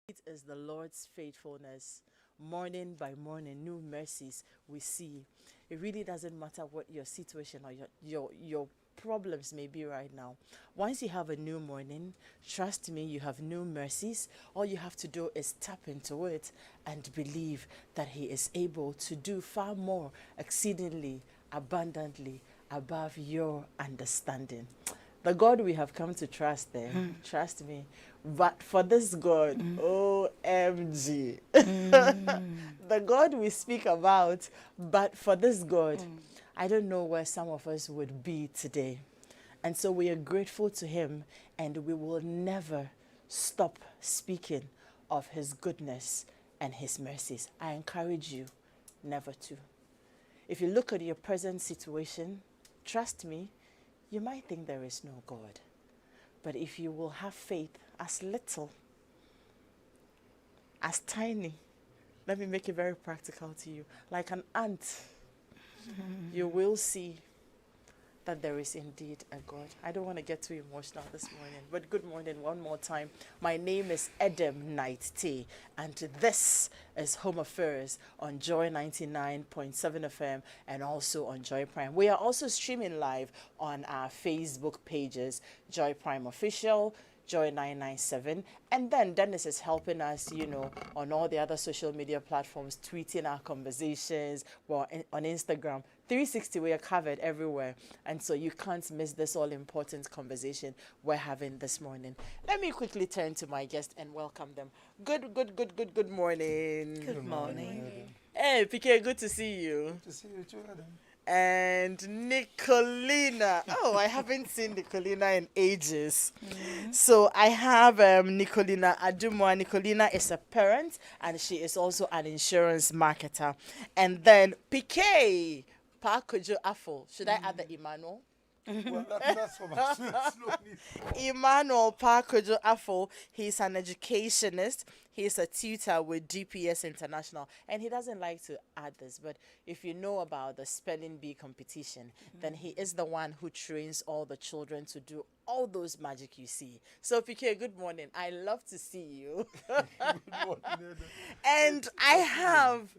It is the Lord's faithfulness. Morning by morning, new mercies we see. It really doesn't matter what your situation or your problems may be right now. Once you have a new morning, trust me, you have new mercies. All you have to do is tap into it and believe that He is able to do far more, exceedingly, abundantly, above your understanding. The God we have come to trust there, trust me. But for this God, OMG. The God we speak about, but for this God, I don't know where some of us would be today. And so we are grateful to Him, and we will never stop speaking of His goodness and His mercies. I encourage you never to. If you look at your present situation, trust me, you might think there is no God. But if you will have faith as little, as tiny, let me make it very practical to you, like an ant, you will see that there is indeed a God. I don't want to get too emotional this morning, but good morning one more time. My name is Edem Knight T, and this is Home Affairs on Joy 99.7 FM and also on Joy Prime. We are also streaming live on our Facebook pages, Joy Prime Official, Joy 997. And then Dennis is helping us, on all the other social media platforms, tweeting our conversations, on Instagram. 360, we are covered everywhere. And so you can't miss this all important conversation we're having this morning. Let me quickly turn to my guest and welcome them. Good morning. Good morning. Hey, PK, good to see you. To see you too, Adam. And Nicolina. Oh, I haven't seen Nicolina in ages. So I have Nicolina Adumwa. Nicolina is a parent and she is also an insurance marketer. And then PK, Pakojo Afo. Should I add the Emmanuel? Well, that's for my students. No need for. Emmanuel Pakojo Afo, he's an educationist. He's a tutor with GPS International. And he doesn't like to add this, but if you know about the spelling bee competition, then he is the one who trains all the children to do all those magic you see. So, PK, good morning. I love to see you. Good morning, Adam. And I have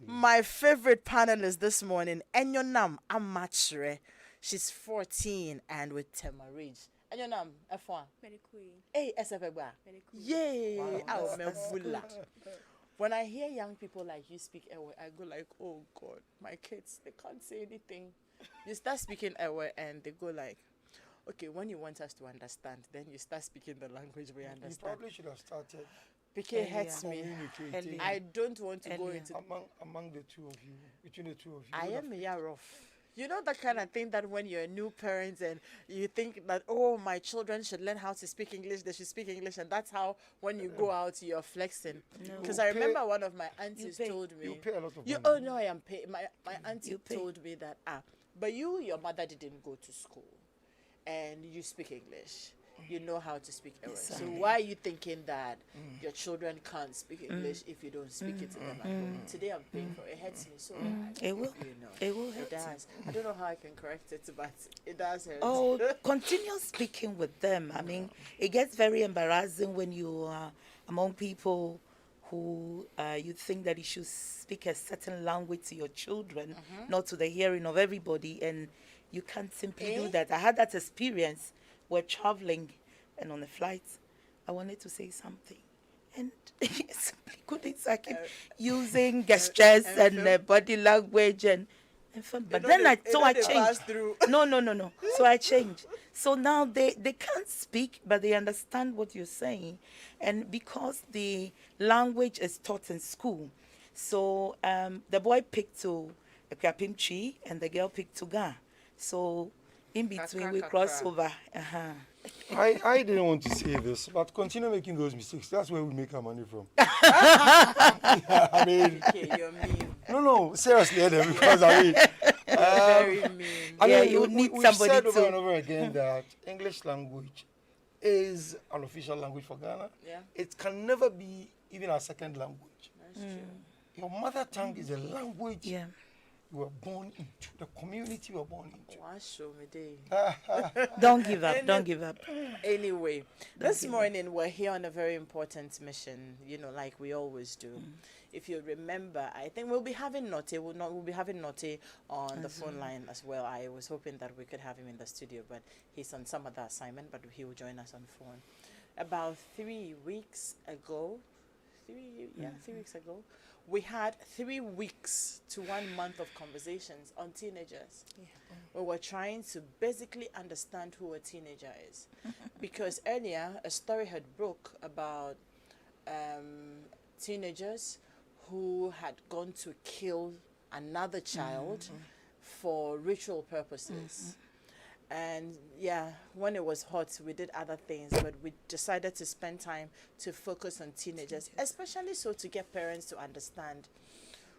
my favorite panelist this morning, Enyonam Amachre. She's 14 and with Temarage. Enyonam, F1. Hey, SFBA. Yay! Wow, Oh, that's Mevula. When I hear young people like you speak Ewe, I go like, oh God, my kids, they can't say anything. You start speaking Ewe and they go like, okay, when you want us to understand, then you start speaking the language we You understand. probably should have started PK hurts me. communicating I don't want to go Earlier. into. among the two of you, between the two of you. I would have- am a year off. You know that kind of thing that when you're a new parent and you think that, oh, my children should learn how to speak English, they should speak English, and that's how when you go out you're flexing. Because You I pay- remember one of my aunties pay. told me, You pay a lot of you, money. oh no, I am paying. My auntie You pay. told me that, but your mother didn't go to school, and you speak English. You know how to speak English. So Exactly. why are you thinking that your children can't speak English if you don't speak it to them at home? Today I'm paying for it. It hurts me so bad. It will. You know. It will It hurt you. does. I don't know how I can correct it, but it does hurt. Oh, continue speaking with them. I mean, it gets very embarrassing when you are among people who you think that you should speak a certain language to your children, not to the hearing of everybody, and you can't simply do Eh? that. I had that experience. We're traveling, and on the flight, I wanted to say something. And I simply couldn't. So I kept using gestures and film? body language and film. But know then they- I you so know I they changed. pass through. No. So I changed. So now they can't speak, but they understand what you're saying. And because the language is taught in school, so the boy picked to Ekwapimchi and the girl picked to Ga. So in between we Kakra, cross kakra. over. I didn't want to say this, but continue making those mistakes. That's where we make our money from. I mean, Okay, you're mean. no, seriously, Adam, because I mean, Very mean. I Yeah, mean, you we- need we've somebody said over to- and over again that English language is an official language for Ghana. Yeah. It can never be even our second language. That's true. Your mother tongue is a language Yeah. you were born into, the community you were born into. Wow, show me day. Don't give up. Don't give up. Anyway, this give up. morning we're here on a very important mission, like we always do. If you remember, I think we'll be having Notte. We'll be having Notte on the phone line as well. I was hoping that we could have him in the studio, but he's on some other assignment, but he will join us on phone. About 3 weeks ago, 3 weeks ago, we had 3 weeks to 1 month of conversations on teenagers. We were trying to basically understand who a teenager is. Because earlier, a story had broke about teenagers who had gone to kill another child for ritual purposes. And yeah, when it was hot, we did other things, but we decided to spend time to focus on teenagers, especially so to get parents to understand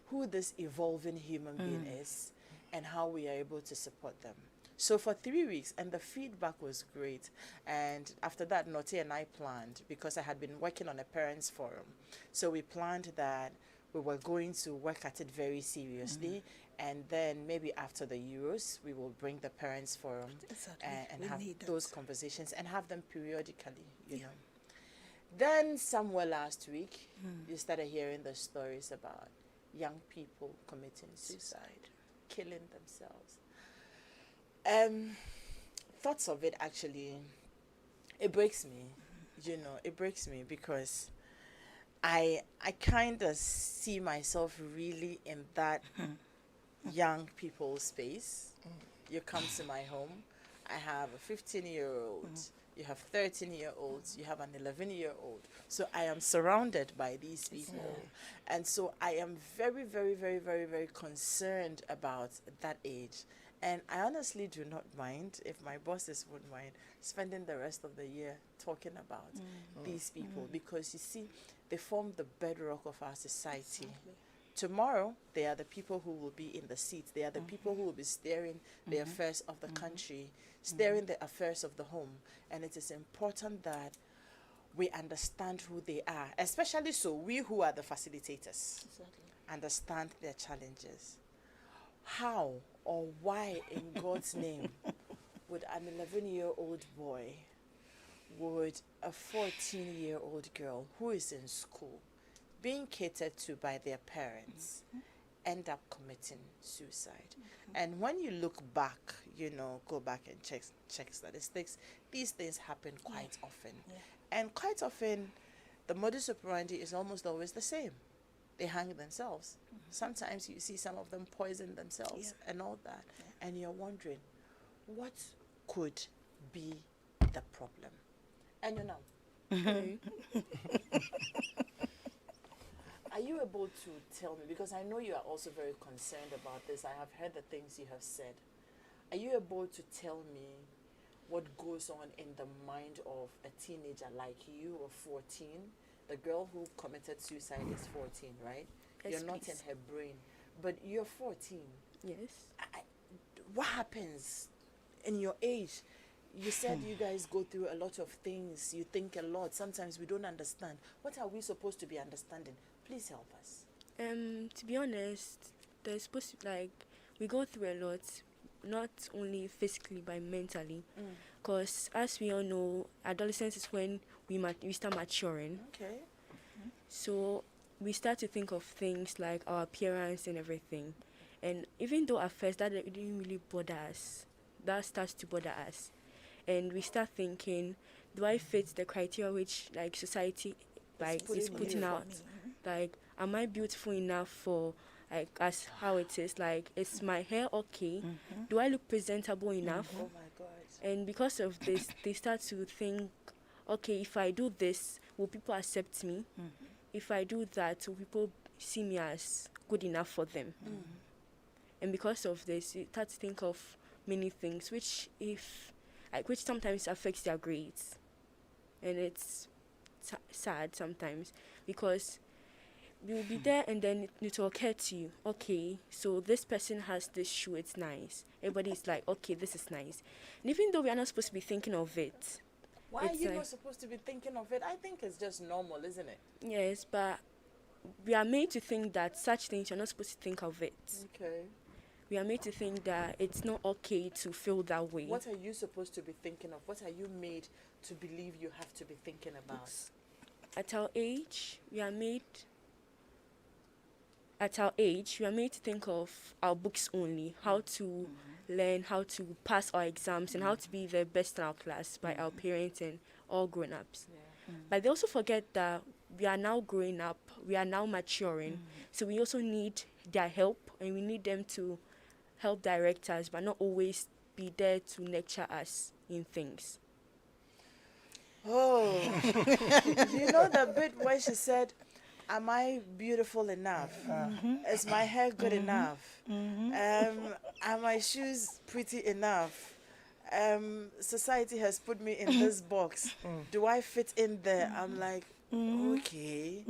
who this evolving human being is and how we are able to support them. So for 3 weeks, and the feedback was great. And after that, Notte and I planned, because I had been working on a parents forum. So we planned that we were going to work at it very seriously. And then maybe after the Euros, we will bring the parents forum Exactly. and We have need that. those conversations and have them periodically, you know. Then somewhere last week, you started hearing the stories about young people committing suicide, killing themselves. Thoughts of it actually, it breaks me, it breaks me because I kind of see myself really in that young people's space. You come to my home, I have a 15-year-old, you have 13-year-olds, you have an 11-year-old. So I am surrounded by these people. And so I am very, very, very, very, very concerned about that age. And I honestly do not mind, if my bosses would mind, spending the rest of the year talking about these people, because you see, they form the bedrock of our society. Tomorrow, they are the people who will be in the seats. They are the people who will be steering the affairs of the country, steering the affairs of the home. And it is important that we understand who they are, especially so we who are the facilitators understand their challenges. How or why in God's name would an 11-year-old boy, would a 14-year-old girl who is in school, being catered to by their parents, end up committing suicide? And when you look back, go back and check statistics, these things happen quite often. And quite often, the modus operandi is almost always the same. They hang themselves. Sometimes you see some of them poison themselves and all that. And you're wondering, what could be the problem? And are you able to tell me, because I know you are also very concerned about this, I have heard the things you have said. Are you able to tell me what goes on in the mind of a teenager like you of 14? The girl who committed suicide is 14, right? Yes, You're not in please. her brain, but you're 14. Yes. What happens in your age? You said you guys go through a lot of things. You think a lot. Sometimes we don't understand. What are we supposed to be understanding? Please help us. To be honest, there's supposed to we go through a lot, not only physically but mentally. Because as we all know, adolescence is when we start maturing. Okay. So we start to think of things like our appearance and everything. And even though at first that didn't really bother us, that starts to bother us. And we start thinking, do I fit the criteria which society is putting out? Am I beautiful enough for as how it is? Is my hair okay? Do I look presentable enough? Oh my God. And because of this, they start to think, okay, if I do this, will people accept me? If I do that, will people see me as good enough for them? And because of this, you start to think of many things, which sometimes affects their grades. And it's sad sometimes, because you'll be there and then it will occur to you, okay, so this person has this shoe, it's nice. Everybody's like, okay, this is nice. And even though we are not supposed to be thinking of it, Why are it's you like- not supposed to be thinking of it? I think it's just normal, isn't it? yes, but we are made to think that such things, you're not supposed to think of it. Okay. we are made to think that it's not okay to feel that way. What are you supposed to be thinking of? What are you made to believe you have to be thinking about? At our age, we are made to think of our books only, how to learn, how to pass our exams, and how to be the best in our class by our parents and all grown-ups. But they also forget that we are now growing up, we are now maturing, so we also need their help, and we need them to help direct us, but not always be there to lecture us in things. Oh, you know the bit where she said, am I beautiful enough? Is my hair good enough? Are my shoes pretty enough? Society has put me in this box. Do I fit in there? I'm like, okay.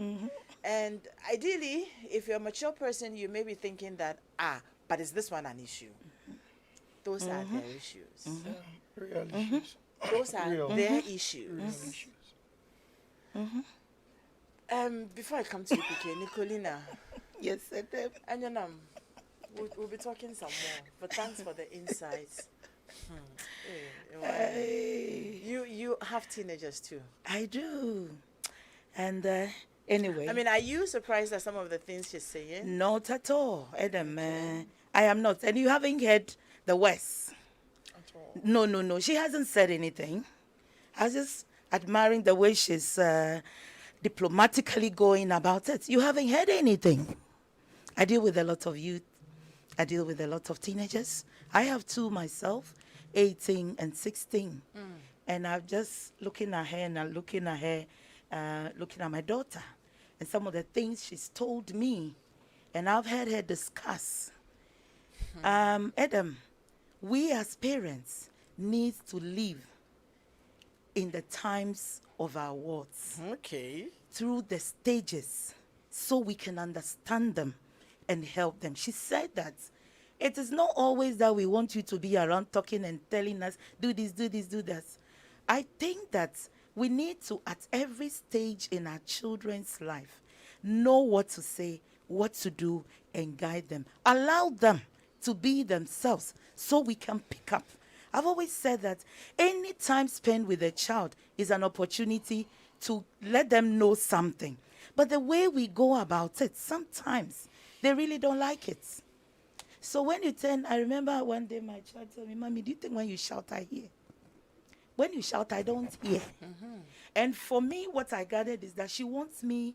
And ideally, if you're a mature person, you may be thinking that, but is this one an issue? Those are their issues. Real issues. Those are Real. their Real issues. issues. Before I come to you, PK, Nicolina, Yes, Edem. and we'll be talking some more. But thanks for the insights. You have teenagers too. I do. And anyway. I mean, are you surprised at some of the things she's saying? Not at all, Adam. I am not. And you haven't heard the West. No. She hasn't said anything. I was just admiring the way she's diplomatically going about it. You haven't heard anything. I deal with a lot of youth. I deal with a lot of teenagers. I have two myself, 18 and 16. And I'm just looking at her and I'm looking at my daughter and some of the things she's told me. And I've heard her discuss. Adam, we as parents need to live in the times of our words, Okay. through the stages, so we can understand them and help them. She said that it is not always that we want you to be around talking and telling us, do this, do this, do that. I think that we need to, at every stage in our children's life, know what to say, what to do, and guide them. Allow them to be themselves so we can pick up. I've always said that any time spent with a child is an opportunity to let them know something. But the way we go about it, sometimes they really don't like it. So when you I remember one day my child told me, Mommy, do you think when you shout, I hear? When you shout, I don't hear. And for me, what I gathered is that she wants me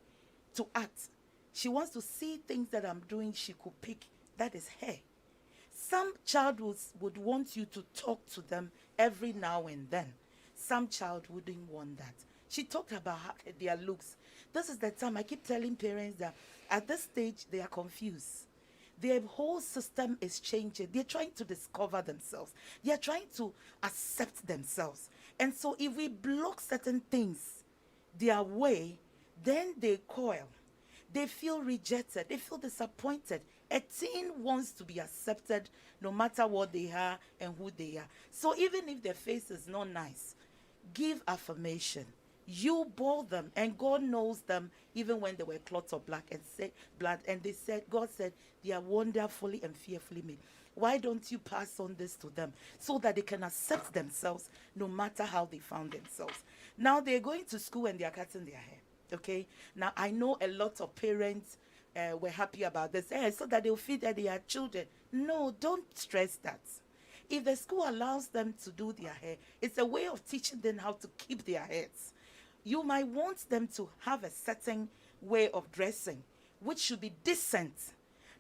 to act. She wants to see things that I'm doing she could pick. That is her. Some child would want you to talk to them every now and then. Some child wouldn't want that. She talked about their looks. This is the time I keep telling parents that at this stage they are confused. Their whole system is changing. They're trying to discover themselves. They are trying to accept themselves. And so if we block certain things their way, then they coil. They feel rejected. They feel disappointed. A teen wants to be accepted no matter what they are and who they are. So even if their face is not nice, give affirmation. You bore them, and God knows them even when they were clots of blood. And they said, God said, they are wonderfully and fearfully made. Why don't you pass on this to them so that they can accept themselves no matter how they found themselves? Now they're going to school and they are cutting their hair. Okay? Now I know a lot of parents were happy about this, so that they'll feel that they are children. No, don't stress that. If the school allows them to do their hair, it's a way of teaching them how to keep their heads. You might want them to have a certain way of dressing, which should be decent.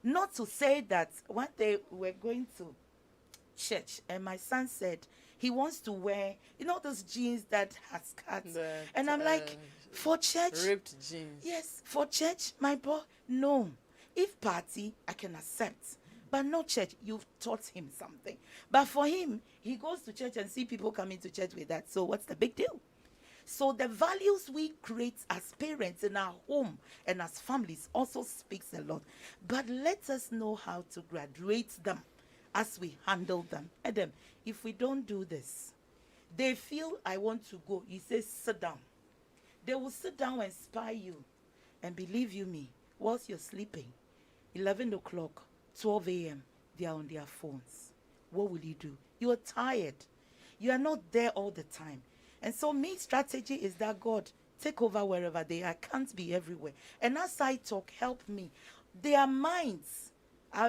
Not to say that one day we're going to church and my son said he wants to wear, those jeans that has cuts. And I'm like, for church? Ripped jeans. Yes, for church, my boy, no. If party, I can accept. But not church, you've taught him something. But for him, he goes to church and see people coming to church with that. So what's the big deal? So the values we create as parents in our home and as families also speaks a lot. But let us know how to graduate them as we handle them. Adam, if we don't do this, they feel, I want to go. You say, sit down. They will sit down and spy you. And believe you me, whilst you're sleeping, 11 o'clock, 12 a.m., they are on their phones. What will you do? You are tired. You are not there all the time. And so my strategy is that, God, take over wherever they are. I can't be everywhere. And as I talk, help me. Their minds.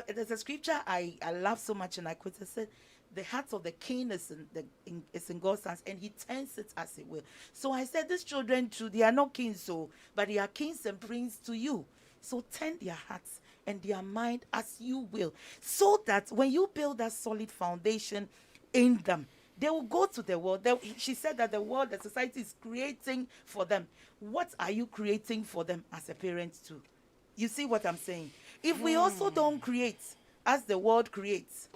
There's a scripture I love so much, and I quote it, said, the heart of the king is in God's hands, and he turns it as he will. So I said, these children too, they are not kings, but they are kings and princes to you. So turn their hearts and their mind as you will, so that when you build that solid foundation in them, they will go to the world. She said that the world, the society is creating for them. What are you creating for them as a parent too? You see what I'm saying? If we also don't create as the world creates,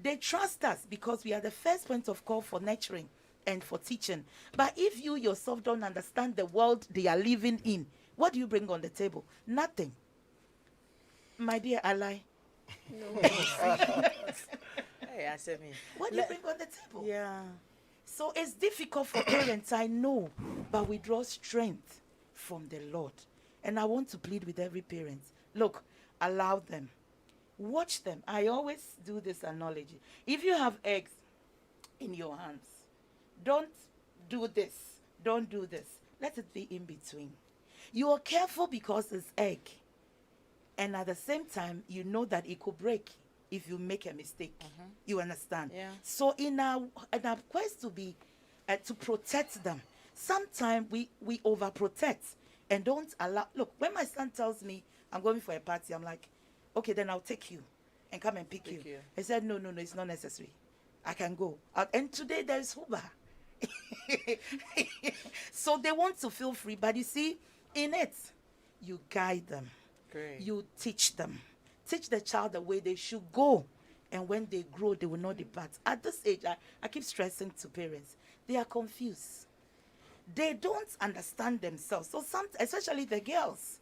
they trust us because we are the first point of call for nurturing and for teaching. But if you yourself don't understand the world they are living in, what do you bring on the table? Nothing. My dear ally. No. Hey, Asemi. What do you bring on the table? Yeah. So it's difficult for parents, I know, but we draw strength from the Lord. And I want to plead with every parent. Look, allow them. Watch them. I always do this analogy. If you have eggs in your hands, don't do this. Don't do this. Let it be in between. You are careful because it's egg. And at the same time, you know that it could break if you make a mistake. You understand? Yeah. So in our quest to be to protect them, sometimes we overprotect and don't allow. Look, when my son tells me I'm going for a party, I'm like, okay, then I'll take you and come and pick you. He said, no, it's not necessary. I can go. And today there's Uber. So they want to feel free, but you see, in it, you guide them. Great. You teach them. Teach the child the way they should go. And when they grow, they will not depart. At this age, I keep stressing to parents, they are confused. They don't understand themselves. So especially the girls,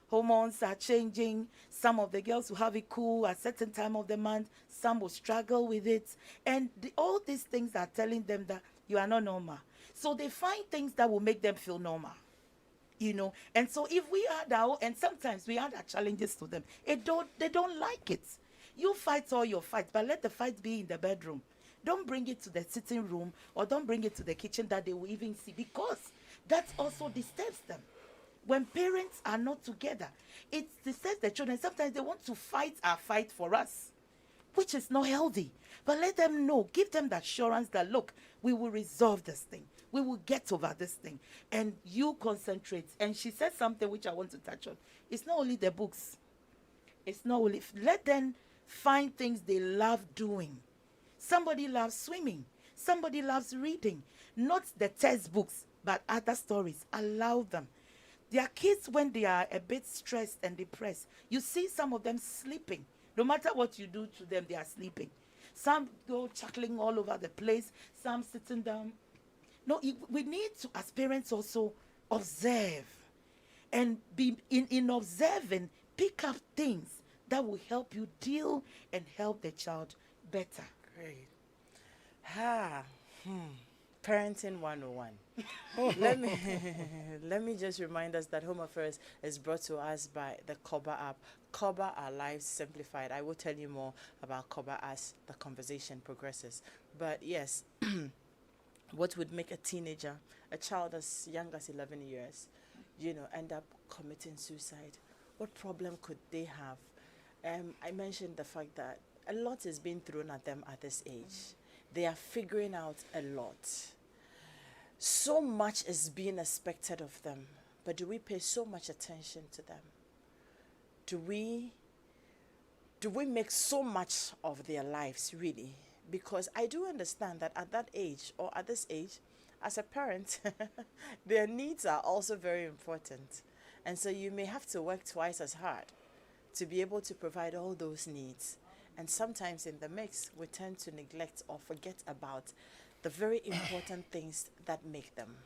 hormones are changing. Some of the girls will have it cool at a certain time of the month. Some will struggle with it. And all these things are telling them that you are not normal. So they find things that will make them feel normal. And so if we add and sometimes we add our challenges to them, they don't like it. You fight all your fights, but let the fight be in the bedroom. Don't bring it to the sitting room or don't bring it to the kitchen that they will even see, because that also disturbs them. When parents are not together, it disturbs the children. Sometimes they want to fight our fight for us, which is not healthy. But let them know, give them the assurance that, look, we will resolve this thing. We will get over this thing. And you concentrate. And she said something which I want to touch on. It's not only the books. It's not only, let them find things they love doing. Somebody loves swimming. Somebody loves reading. Not the textbooks, but other stories. Allow them. Their kids, when they are a bit stressed and depressed, you see some of them sleeping. No matter what you do to them, they are sleeping. Some go chuckling all over the place. Some sitting down. No, we need to, as parents, also observe. And be in observing, pick up things that will help you deal and help the child better. Great. Parenting 101. Let me just remind us that Home Affairs is brought to us by the Koba app. Koba, our lives simplified. I will tell you more about Koba as the conversation progresses. But yes, what would make a teenager, a child as young as 11 years, end up committing suicide? What problem could they have? I mentioned the fact that a lot is being thrown at them at this age. They are figuring out a lot. So much is being expected of them, but do we pay so much attention to them? Do we make so much of their lives, really? Because I do understand that at that age, or at this age, as a parent, their needs are also very important. And so you may have to work twice as hard to be able to provide all those needs. And sometimes in the mix, we tend to neglect or forget about the very important things that make them.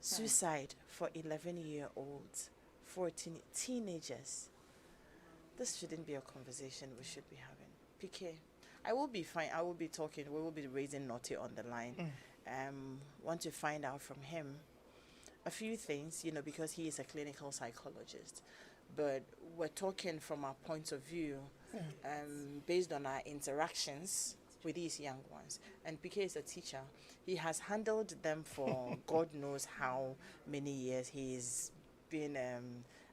Suicide for 11-year-olds, 14 teenagers. This shouldn't be a conversation we should be having. PK, I will be fine. I will be talking. We will be raising Naughty on the line. Want to find out from him a few things, because he is a clinical psychologist. But we're talking from our point of view, based on our interactions with these young ones. And PK is a teacher. He has handled them for God knows how many years. He's been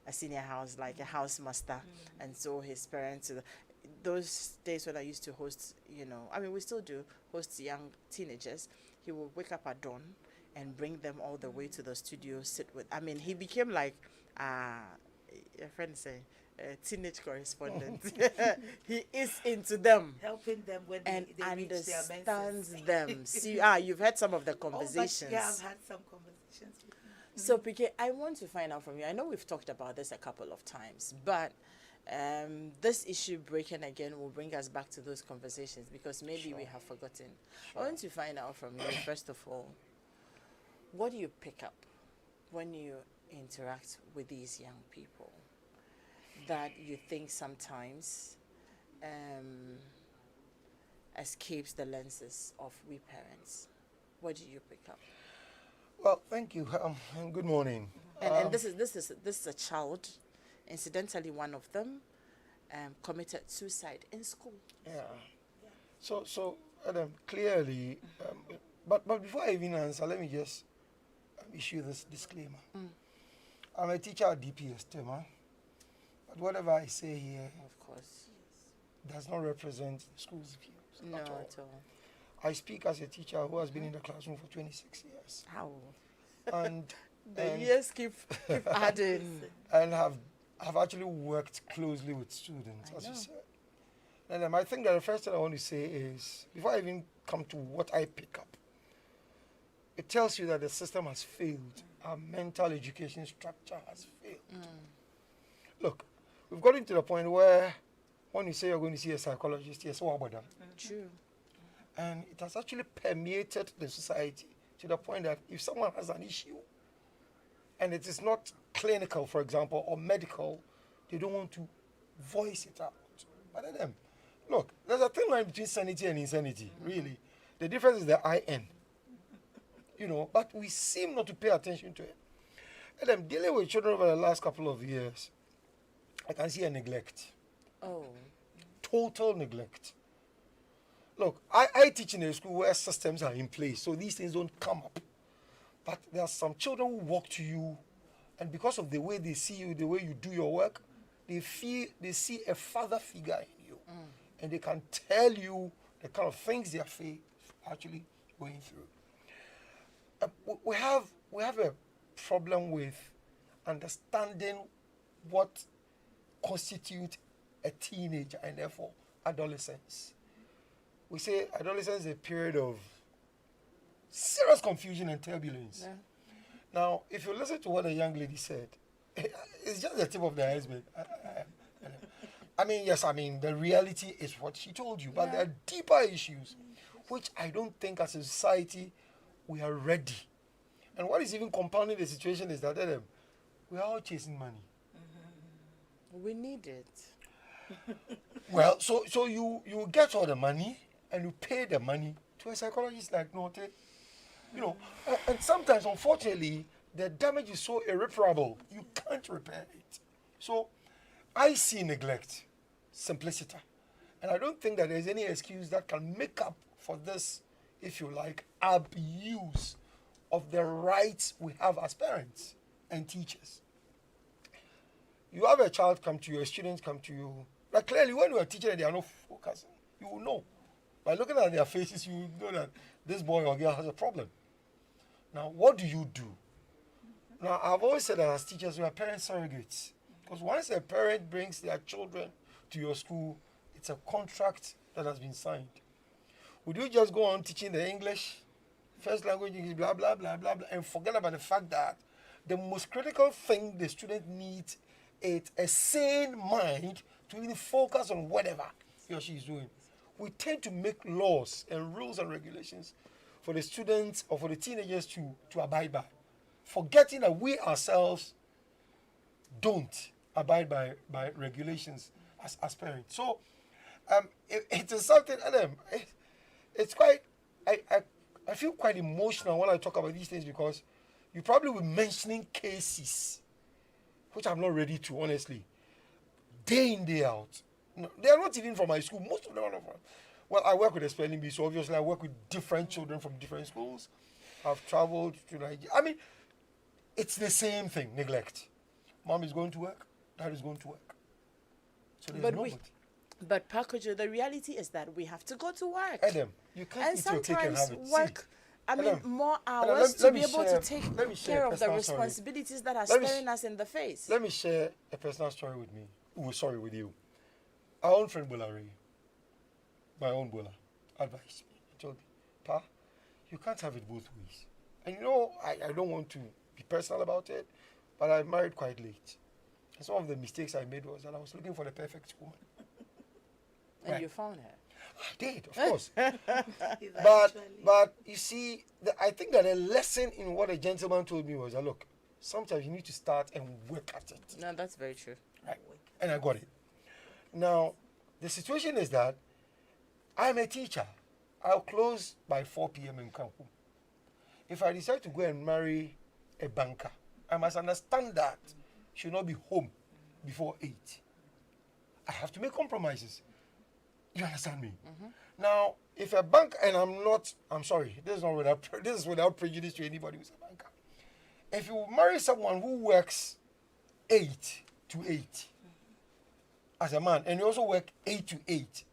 a senior house, like a house master. And so his parents, those days when I used to host, I mean, we still do host young teenagers, he will wake up at dawn and bring them all the way to the studio, sit with, I mean, he became like, a friend say, a teenage correspondent. He is into them Helping them when and they reach their understands menses. them. See, you've had some of the conversations. Yeah, I've had some conversations with him. So, PK, I want to find out from you. I know we've talked about this a couple of times, but this issue breaking again will bring us back to those conversations because maybe we have forgotten. I want to find out from you, first of all, what do you pick up when you interact with these young people that you think sometimes escapes the lenses of we parents? What do you pick up? Well, thank you. And good morning. And this is a child, incidentally, one of them committed suicide in school. Yeah. So Adam, clearly, but before I even answer, let me just issue this disclaimer. I'm a teacher at DPS, Tema, but whatever I say here Of course. does not represent the school's views No, at all. at all. I speak as a teacher who has been in the classroom for 26 years, How? and The years keep adding. and have actually worked closely with students, I as you know. said. And I think that the first thing I want to say is, before I even come to what I pick up, it tells you that the system has failed. Our mental education structure has failed. Look, we've gotten to the point where when you say you're going to see a psychologist, yes, what about them? True. And it has actually permeated the society to the point that if someone has an issue and it is not clinical, for example, or medical, they don't want to voice it out. But then, look, there's a thin line between sanity and insanity, really. The difference is the IN. But we seem not to pay attention to it. And I'm dealing with children over the last couple of years. I can see a neglect, Oh. total neglect. Look, I teach in a school where systems are in place, so these things don't come up. But there are some children who walk to you, and because of the way they see you, the way you do your work, they see a father figure in you, and they can tell you the kind of things they are actually going through. We have a problem with understanding what constitutes a teenager and therefore adolescence. We say adolescence is a period of serious confusion and turbulence. Yeah. Now, if you listen to what the young lady said, it's just the tip of the iceberg. The reality is what she told you, but there are deeper issues which I don't think as a society we are ready. And what is even compounding the situation is that we are all chasing money. We need it. Well, so you get all the money and you pay the money to a psychologist like Note. And sometimes, unfortunately, the damage is so irreparable, you can't repair it. So I see neglect, simplicity. And I don't think that there's any excuse that can make up for this, if you like, abuse of the rights we have as parents and teachers. You have a child come to you, a student come to you. But clearly, when you are teaching and they are not focusing, you will know. By looking at their faces, you will know that this boy or girl has a problem. Now, what do you do? Now, I've always said that as teachers, we are parent surrogates. Because once a parent brings their children to your school, it's a contract that has been signed. Would you just go on teaching the English, first language English, blah, blah, blah, blah, blah, and forget about the fact that the most critical thing the student needs is a sane mind to really focus on whatever he or she is doing? We tend to make laws and rules and regulations for the students or for the teenagers to abide by, forgetting that we ourselves don't abide by regulations as parents. So it is something, Adam, it's quite, I feel quite emotional when I talk about these things because you probably will be mentioning cases which I'm not ready to, honestly. day in, day out. No, they are not even from my school. Most of them are not from. Well, I work with a spelling bee, so obviously I work with different children from different schools. I've traveled to Nigeria. I mean, it's the same thing, neglect. Mom is going to work, dad is going to work. So there's But nobody. But Pakojo, the reality is that we have to go to work. Adam, you can't And eat your cake and sometimes have it. work, I mean, Adam, more Adam, hours let to me be able share- to take let me share care a of the personal story. responsibilities that are Let me staring us in the face. Let me share a personal story with me. With you. Our own friend Bolari, my own Bola, advised me. He told me, Pa, you can't have it both ways. And you know, I don't want to be personal about it, but I married quite late. And some of the mistakes I made was that I was looking for the perfect woman. And Right. you found her. I did, of course. Eventually. But you see, I think that a lesson in what a gentleman told me was that, look, sometimes you need to start and work at it. No, that's very true. Right. And I got it. Now, the situation is that I'm a teacher. I'll close by 4 p.m. in Cancun. If I decide to go and marry a banker, I must understand that she will not be home before 8. I have to make compromises. You understand me? Now, if a bank, and I'm sorry, this is without prejudice to anybody who's a banker. If you marry someone who works 8 to 8 as a man, and you also work 8 to 8,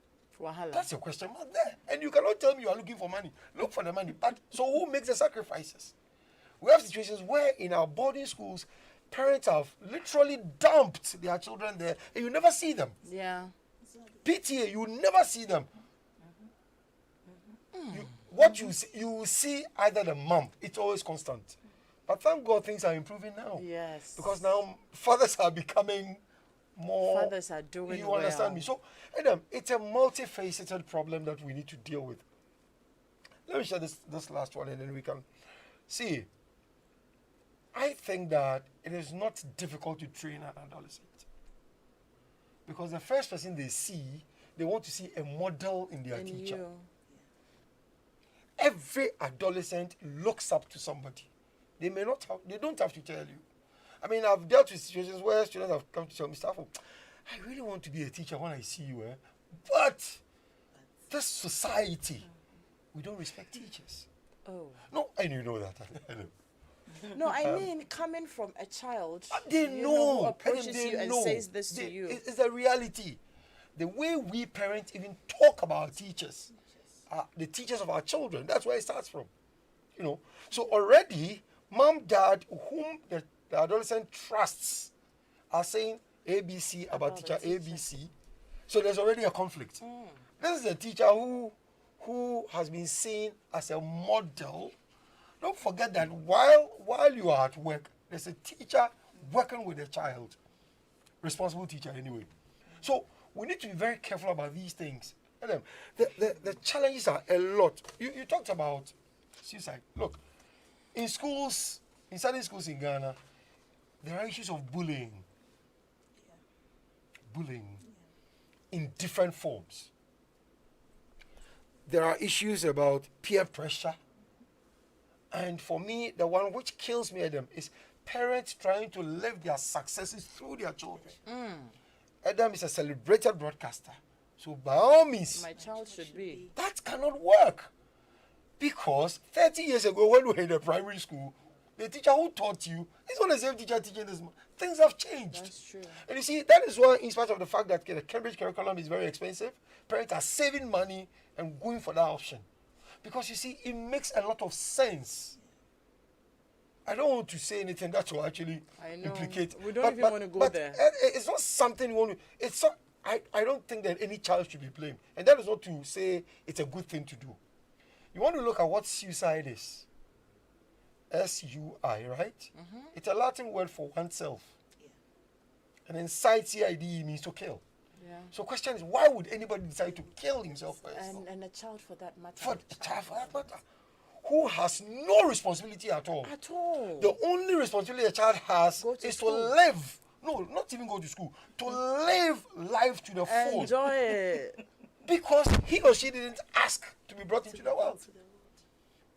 Wahala. that's a question mark there. And you cannot tell me you are looking for money. Look for the money. But so who makes the sacrifices? We have situations where in our boarding schools, parents have literally dumped their children there, and you never see them. Yeah. PTA, you never see them. What you see, you will see either the mom. It's always constant. But thank God things are improving now. Yes. Because now fathers are becoming more. Fathers are doing You understand well. me? So, Adam, it's a multifaceted problem that we need to deal with. Let me share this last one, and then we can see. I think that it is not difficult to train an adolescent. Because the first person they see, they want to see a model in their And teacher. you. Every adolescent looks up to somebody. They don't have to tell you. I mean, I've dealt with situations where students have come to tell me, Stafford, I really want to be a teacher when I see you, but this society, we don't respect teachers. Oh. No, and you know that. No, I mean, coming from a child, They you know. who approaches They you and know. says this to you. It's a reality. The way we parents even talk about our teachers, the teachers of our children, that's where it starts from. You know, so already, mom, dad, whom the adolescent trusts, are saying ABC about teacher ABC. So there's already a conflict. This is a teacher who has been seen as a model. Don't forget that while you are at work, there's a teacher working with a child. Responsible teacher anyway. So we need to be very careful about these things. And the challenges are a lot. You talked about suicide. Look, in schools, in certain schools in Ghana, there are issues of bullying. Bullying in different forms. There are issues about peer pressure. And for me, the one which kills me, Adam, is parents trying to live their successes through their children. Adam is a celebrated broadcaster. So by all means, My child should be. that cannot work. Because 30 years ago, when we were in the primary school, the teacher who taught you is not the same teacher teaching this. Things have changed. That's true. And you see, that is why, in spite of the fact that the Cambridge curriculum is very expensive, parents are saving money and going for that option. Because you see, it makes a lot of sense. I don't want to say anything that will actually I know. implicate. We don't even want to go there. It's not something you want to. It's not. I don't think that any child should be blamed, and that is not to say it's a good thing to do. You want to look at what suicide is. SUI, right? It's a Latin word for oneself. And then CID means to kill. Yeah. So question is, why would anybody decide to kill himself first? And a child for that matter. For a child for that matter, who has no responsibility at all. At all. The only responsibility a child has Go to is school. to live. No, not even go to school. To live life to the full. Enjoy it. Because he or she didn't ask to be brought into the world.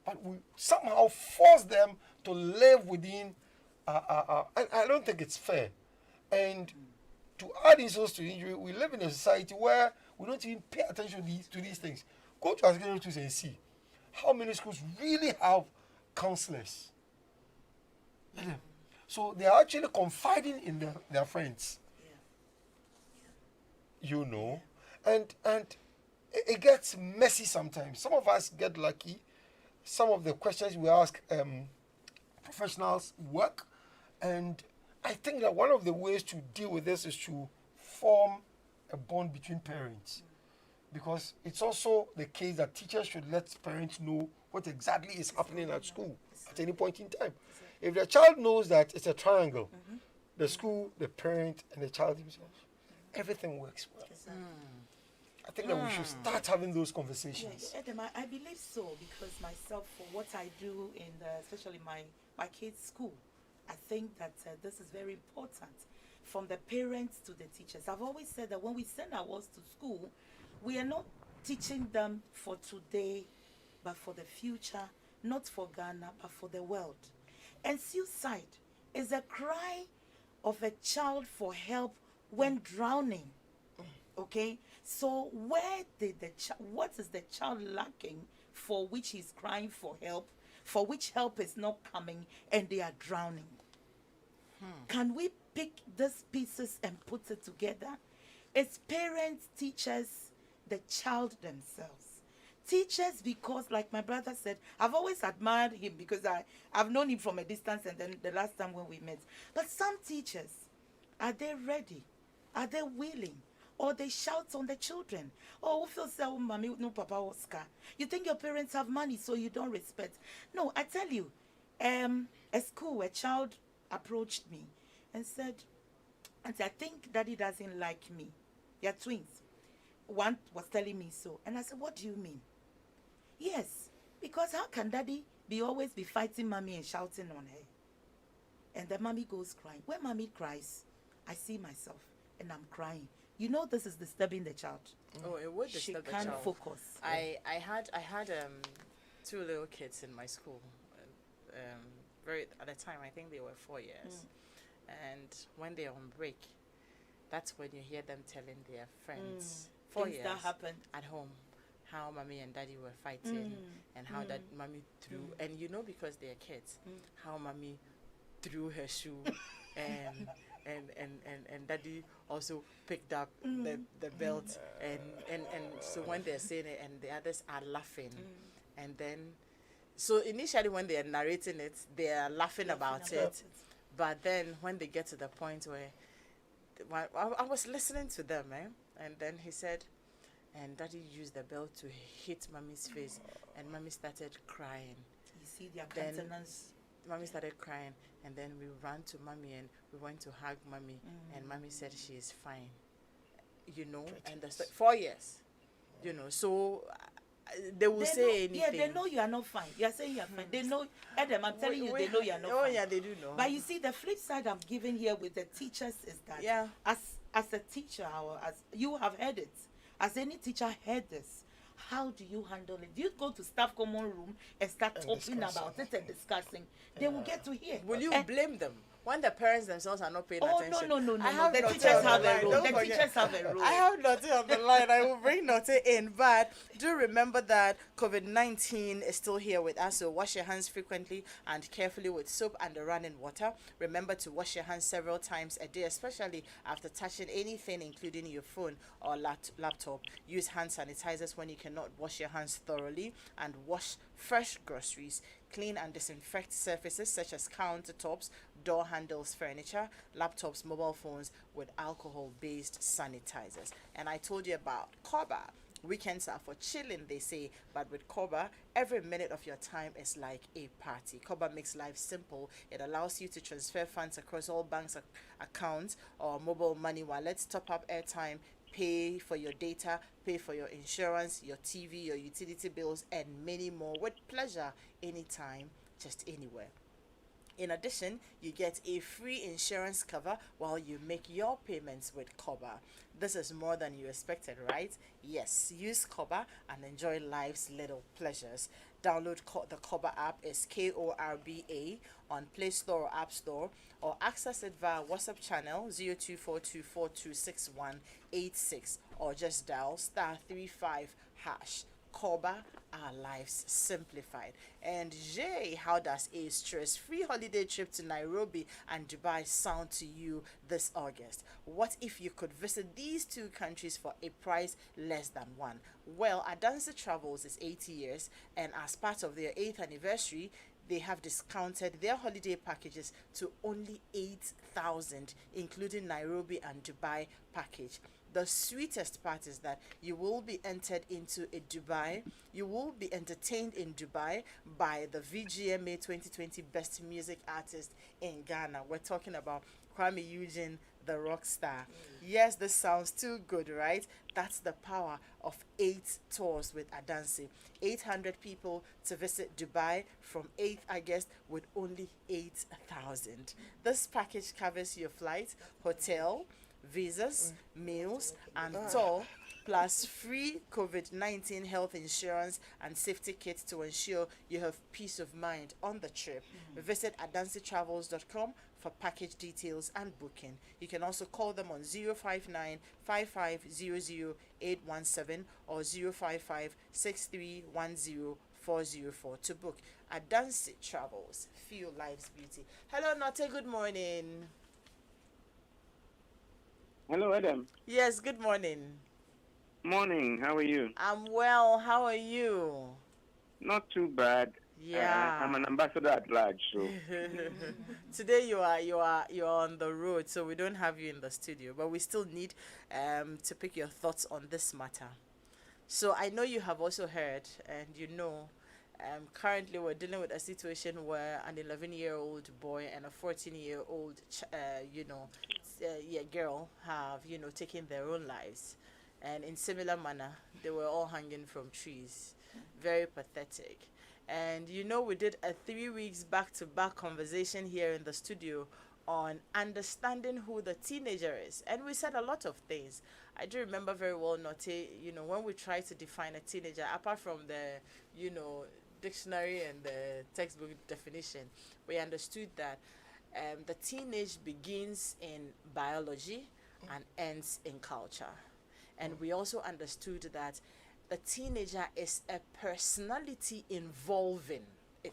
But we somehow force them to live within. And I don't think it's fair. And to add insult to injury, we live in a society where we don't even pay attention to these things. Go to our secondary schools and see how many schools really have counselors. So they are actually confiding in their friends. You know, and it gets messy sometimes. Some of us get lucky. Some of the questions we ask professionals work, and I think that one of the ways to deal with this is to form a bond between parents, because it's also the case that teachers should let parents know what exactly is happening at school at any point in time. If the child knows that it's a triangle, the school, the parent, and the child themselves, everything works well. I think that we should start having those conversations. Yeah, Edem, I believe so, because myself, for what I do in especially my kids' school, I think that this is very important, from the parents to the teachers. I've always said that when we send our ones to school, we are not teaching them for today, but for the future, not for Ghana, but for the world. And suicide is a cry of a child for help when drowning. Okay, so what is the child lacking for which he's crying for help, for which help is not coming, and they are drowning? Can we pick these pieces and put it together? It's parents, teachers, the child themselves. Teachers, because like my brother said, I've always admired him because I've known him from a distance, and then the last time when we met. But some teachers, are they ready? Are they willing? Or they shout on the children. Oh, who feels that mommy no papa Oscar? You think your parents have money, so you don't respect? No, I tell you, at school, a child approached me and said, Auntie, I think daddy doesn't like me. They are twins. One was telling me so. And I said, what do you mean? Yes, because how can daddy always be fighting mommy and shouting on her? And the mommy goes crying. When mommy cries, I see myself and I'm crying. You know this is disturbing the child. Oh, it would disturb the child. She can't focus. I had two little kids in my school. Very at the time, I think they were 4 years. And when they're on break, that's when you hear them telling their friends 4 Things years that happened at home, how mommy and daddy were fighting, and how that mommy threw, and you know, because they're kids, how mommy threw her shoe and daddy also picked up the belt, and so when they're saying it and the others are laughing, and then so initially when they're narrating it, they're laughing about it, but then when they get to the point where I was listening to them, and then he said, and daddy used the belt to hit mommy's face, and mommy started crying. You see their Then countenance. Mommy started crying, and then we ran to mommy and we went to hug mommy, and mommy said she is fine. You know, and that's 4 years. You know, so they will say anything. Yeah, they know you are not fine. You are saying you are fine. They know, Adam, I'm telling you, they know you are not oh, fine. yeah, they do know. But you see, the flip side I'm giving here with the teachers is that as a teacher, or as you have heard it, as any teacher heard this, how do you handle it? Do you go to staff common room and start talking about it and discussing? They will get to hear. Will you blame them when the parents themselves are not paying Oh, attention? no. The teachers have a role. The teachers have a role. I have Notte on the line. I will bring Notte in. But do remember that COVID-19 is still here with us. So wash your hands frequently and carefully with soap and running water. Remember to wash your hands several times a day, especially after touching anything, including your phone or laptop. Use hand sanitizers when you cannot wash your hands thoroughly. And wash fresh groceries. Clean and disinfect surfaces such as countertops, door handles, furniture, laptops, mobile phones with alcohol-based sanitizers. And I told you about Koba. Weekends are for chilling, they say, but with Koba, every minute of your time is like a party. Koba makes life simple. It allows you to transfer funds across all banks' accounts or mobile money wallets, top up airtime, pay for your data, pay for your insurance, your TV, your utility bills, and many more with pleasure, anytime, just anywhere. In addition, you get a free insurance cover while you make your payments with Koba. This is more than you expected, right? Yes, use Koba and enjoy life's little pleasures. download the Korba app. It's KORBA on Play Store or App Store, or access it via WhatsApp channel 0242426186, or just dial *35# Korba, our lives simplified. And Jay, how does a stress-free holiday trip to Nairobi and Dubai sound to you this August? What if you could visit these two countries for a price less than one? Well, Adansi Travels is 80 years, and as part of their 8th anniversary, they have discounted their holiday packages to only 8,000, including Nairobi and Dubai package. The sweetest part is that you will be entered into a Dubai. You will be entertained in Dubai by the VGMA 2020 Best Music Artist in Ghana. We're talking about Kwame Eugene, the rock star. Yes, this sounds too good, right? That's the power of 8 tours with Adansi. 800 people to visit Dubai from 8th August with only 8,000. This package covers your flight, hotel, visas, meals, and tour, plus free COVID-19 health insurance and safety kits to ensure you have peace of mind on the trip. Visit adansitravels.com for package details and booking. You can also call them on 059 5500817 or 055 6310 404 to book. Adansi Travels, feel life's beauty. Hello, Note. Good morning. Hello, Adam. Yes, good morning. Morning. How are you? I'm well. How are you? Not too bad. Yeah. I'm an ambassador at large, so Today you are on the road, so we don't have you in the studio, but we still need to pick your thoughts on this matter. So I know you have also heard, and currently we're dealing with a situation where an 11-year-old boy and a 14-year-old girl have taken their own lives, and in similar manner they were all hanging from trees. Very pathetic. And we did a 3 weeks back-to-back conversation here in the studio on understanding who the teenager is, and we said a lot of things. I do remember very well, Note, when we try to define a teenager, apart from the dictionary and the textbook definition, we understood that the teenage begins in biology and ends in culture. And we also understood that the teenager is a personality evolving. The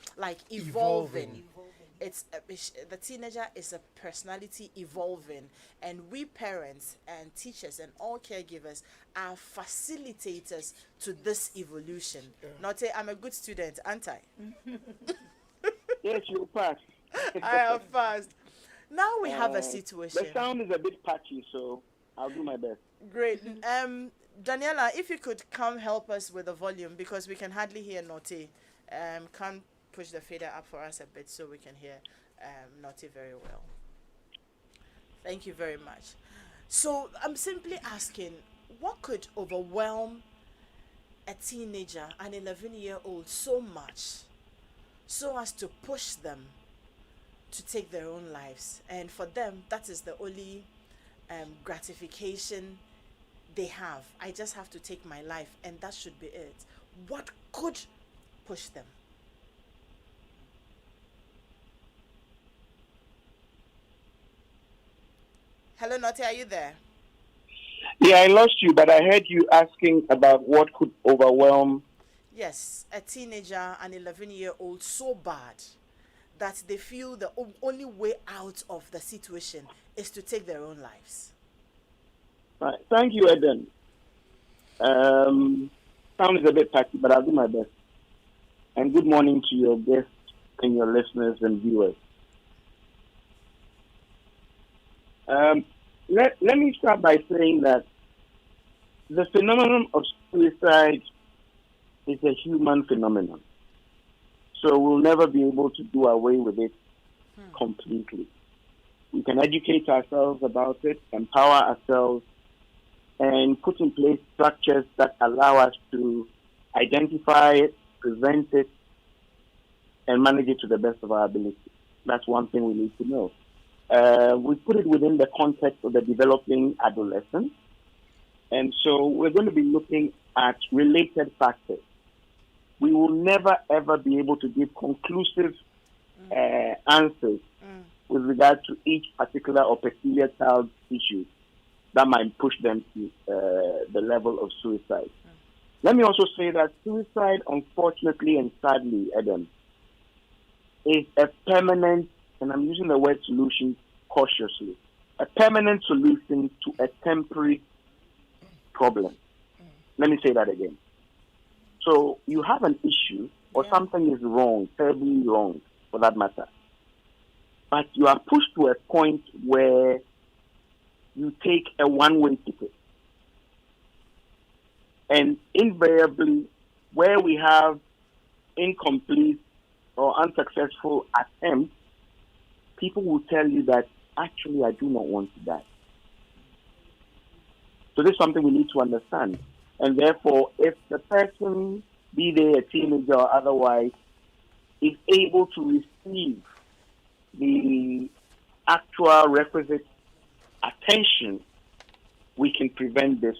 teenager is a personality evolving, and we parents and teachers and all caregivers are facilitators to this evolution. Not I'm a good student, aren't I? yes, you pass. I have passed. Now we have a situation. The sound is a bit patchy, so I'll do my best. Great. Daniela, if you could come help us with the volume, because we can hardly hear Note. Come push the fader up for us a bit so we can hear Note very well. Thank you very much. So I'm simply asking, what could overwhelm a teenager, an 11-year-old, so much so as to push them to take their own lives? And for them, that is the only gratification they have. I just have to take my life, and that should be it. What could push them? Hello, Note, are you there? Yeah, I lost you, but I heard you asking about what could overwhelm. Yes, a teenager, an 11-year-old, so bad that they feel the only way out of the situation is to take their own lives. Right. Thank you, Eden. Sound is a bit patchy, but I'll do my best. And good morning to your guests and your listeners and viewers. Let me start by saying that the phenomenon of suicide is a human phenomenon. So we'll never be able to do away with it completely. We can educate ourselves about it, empower ourselves, and put in place structures that allow us to identify it, prevent it, and manage it to the best of our ability. That's one thing we need to know. We put it within the context of the developing adolescent. And so we're going to be looking at related factors we will never ever be able to give conclusive answers with regard to each particular or peculiar child's issue that might push them to the level of suicide. Let me also say that suicide, unfortunately and sadly, Adam, is a permanent, and I'm using the word solution cautiously, a permanent solution to a temporary problem. Let me say that again. So you have an issue or something is wrong, terribly wrong for that matter, but you are pushed to a point where you take a one-way ticket. And invariably, where we have incomplete or unsuccessful attempts, people will tell you that actually I do not want to die. So this is something we need to understand. And therefore, if the person, be they a teenager or otherwise, is able to receive the actual requisite attention, we can prevent this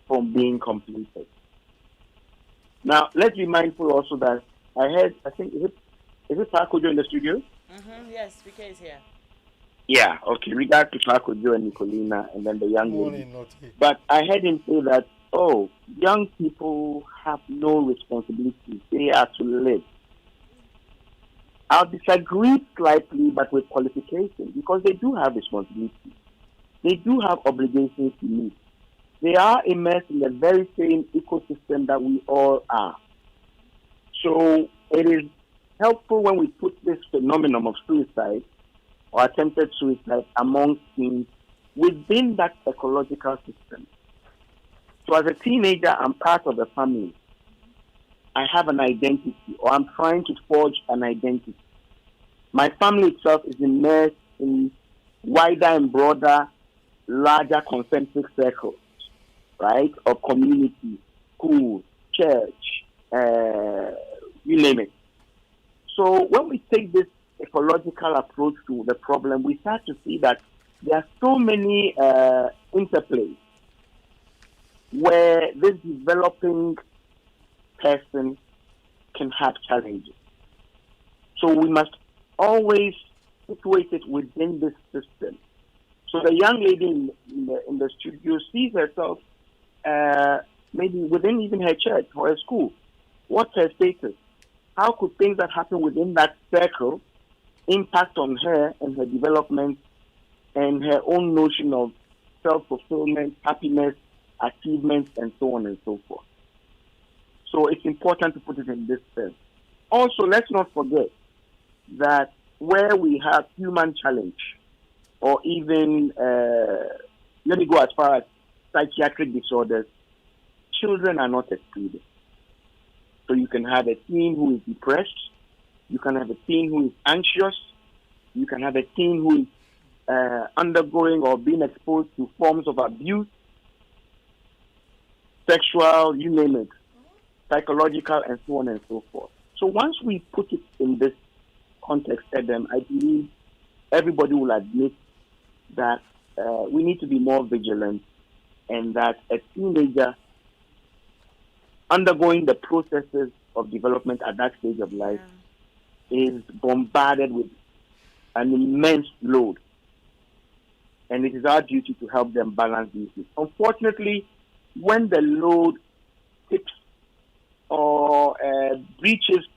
from being completed. Now, let's be mindful also that I heard, I think, is it Pakojo in the studio? Yes, PK is here. Yeah, okay. Regard to Pakojo and Nicolina and then the young lady. Morning, Naughty. But I heard him say that, oh, young people have no responsibility. They are to live. I'll disagree slightly, but with qualification, because they do have responsibilities. They do have obligations to meet. They are immersed in the very same ecosystem that we all are. So it is helpful when we put this phenomenon of suicide or attempted suicide among teens within that ecological system. So as a teenager, I'm part of the family. I have an identity, or I'm trying to forge an identity. My family itself is immersed in wider and broader, larger concentric circles, right, of community, school, church, you name it. So when we take this ecological approach to the problem, we start to see that there are so many interplays where this developing person can have challenges. So we must always situate it within this system. So the young lady in the studio sees herself maybe within even her church or her school. What's her status? How could things that happen within that circle impact on her and her development and her own notion of self-fulfillment, happiness, achievements, and so on and so forth? So it's important to put it in this sense. Also, let's not forget that where we have human challenge, or even, let me go as far as psychiatric disorders, children are not excluded. So you can have a teen who is depressed, you can have a teen who is anxious, you can have a teen who is undergoing or being exposed to forms of abuse, sexual, you name it, psychological, and so on and so forth. So once we put it in this context, Adam, I believe everybody will admit that we need to be more vigilant, and that a teenager undergoing the processes of development at that stage of life is bombarded with an immense load. And it is our duty to help them balance these things. Unfortunately, when the load tips or breaches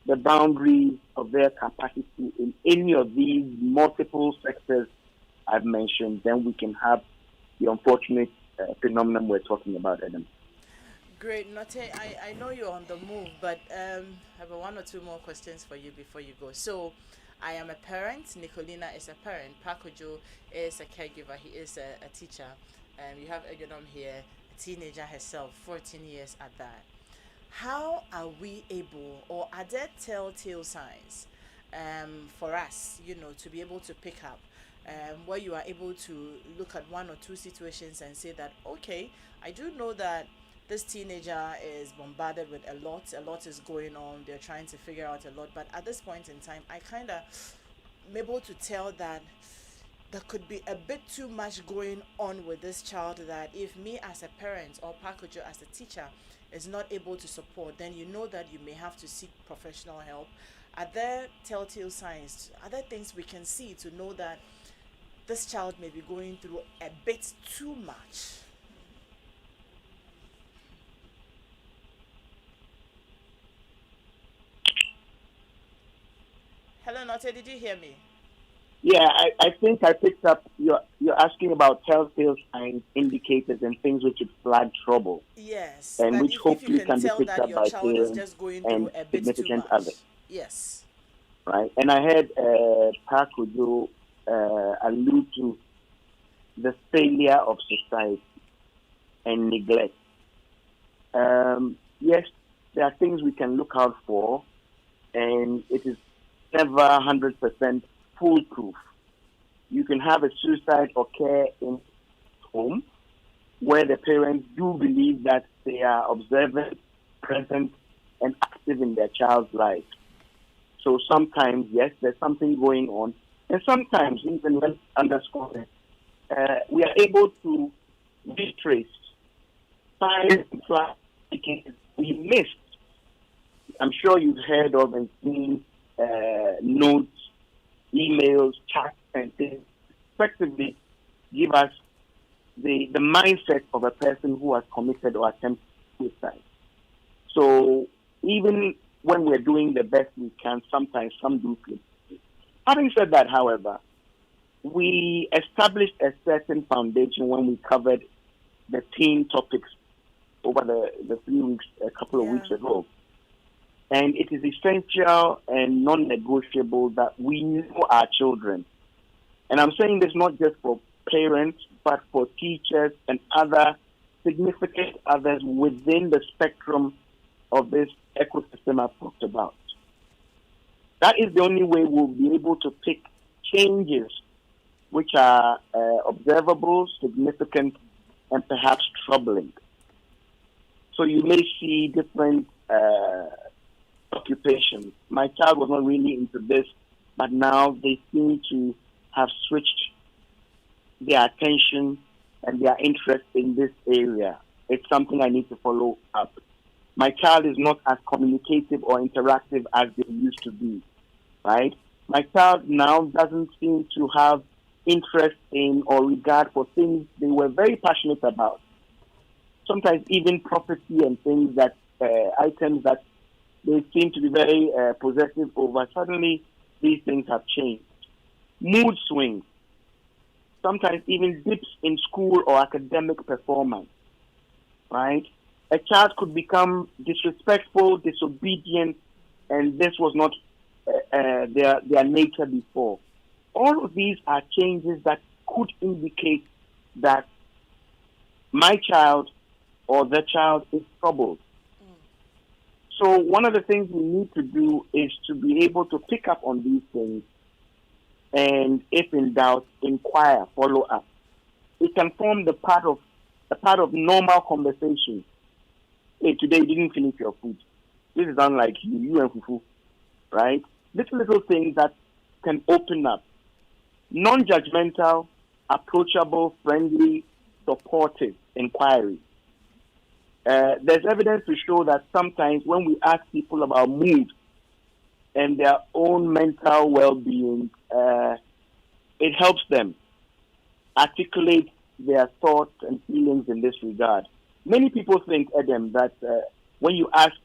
the boundaries of their capacity in any of these multiple sectors I've mentioned, then we can have the unfortunate phenomenon we're talking about, Adam. Great, Note. I know you're on the move, but I have one or two more questions for you before you go. So, I am a parent. Nicolina is a parent. Pakojo is a caregiver. He is a teacher. You have Egodom here, a teenager herself, 14 years at that. How are we able, or are there telltale signs for us, to be able to pick up, where you are able to look at one or two situations and say that, okay, I do know that this teenager is bombarded with a lot is going on, they're trying to figure out a lot, but at this point in time, I kind of am able to tell that there could be a bit too much going on with this child, that if me as a parent or Pakojo as a teacher is not able to support, then you know that you may have to seek professional help. Are there telltale signs? Are there things we can see to know that this child may be going through a bit too much? Hello, Note, did you hear me? Yeah, I think I picked up. You're asking about telltale signs, indicators, and things which would flag trouble, Yes, and that which if you hopefully can can be tell picked that up your by child is parents just going and through a bit too significant much. others, Yes. right? And I heard Pakujo allude to the failure of society and neglect. Yes, there are things we can look out for, and it is never 100% foolproof. You can have a suicide occur in home where the parents do believe that they are observant, present, and active in their child's life. So sometimes, yes, there's something going on, and sometimes, even when underscored, we are able to retrace signs we missed. I'm sure you've heard of and seen notes, emails, chats, and things effectively give us the mindset of a person who has committed or attempted suicide. So even when we're doing the best we can, sometimes some do slip. Having said that, however, we established a certain foundation when we covered the teen topics over the 3 weeks, a couple of weeks ago. And it is essential and non-negotiable that we know our children. And I'm saying this not just for parents, but for teachers and other significant others within the spectrum of this ecosystem I've talked about. That is the only way we'll be able to pick changes which are observable, significant, and perhaps troubling. So you may see different occupations. My child was not really into this, but now they seem to have switched their attention and their interest in this area. It's something I need to follow up. My child is not as communicative or interactive as they used to be, right? My child now doesn't seem to have interest in or regard for things they were very passionate about. Sometimes even property and things that, items that they seem to be very possessive over. Suddenly, these things have changed. Mood swings. Sometimes even dips in school or academic performance, right? A child could become disrespectful, disobedient, and this was not their nature before. All of these are changes that could indicate that my child or the child is troubled. So one of the things we need to do is to be able to pick up on these things and, if in doubt, inquire, follow up. It can form a part of normal conversation. Hey, today you didn't finish your food. This is unlike you and Fufu, right? Little things that can open up. Non-judgmental, approachable, friendly, supportive inquiry. There's evidence to show that sometimes when we ask people about mood and their own mental well-being, it helps them articulate their thoughts and feelings in this regard. Many people think, Adam, that when you ask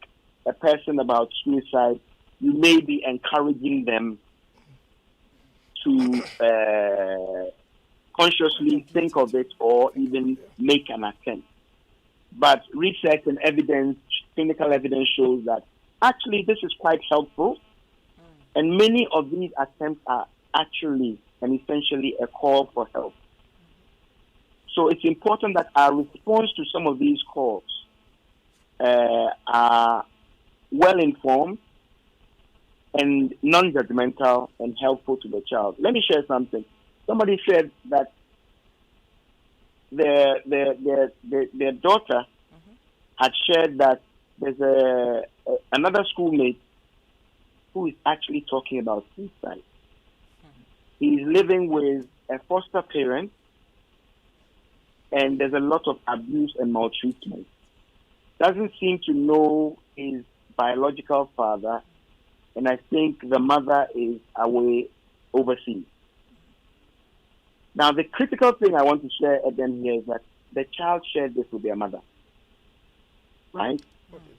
a person about suicide, you may be encouraging them to consciously think of it or even make an attempt. But research and evidence, clinical evidence shows that actually this is quite helpful. And many of these attempts are actually and essentially a call for help. So it's important that our response to some of these calls are well-informed and non-judgmental and helpful to the child. Let me share something. Somebody said that their daughter had shared that there's another schoolmate who is actually talking about suicide. He's living with a foster parent, and there's a lot of abuse and maltreatment. Doesn't seem to know his biological father, and I think the mother is away overseas. Now, the critical thing I want to share again here is that the child shared this with their mother, right?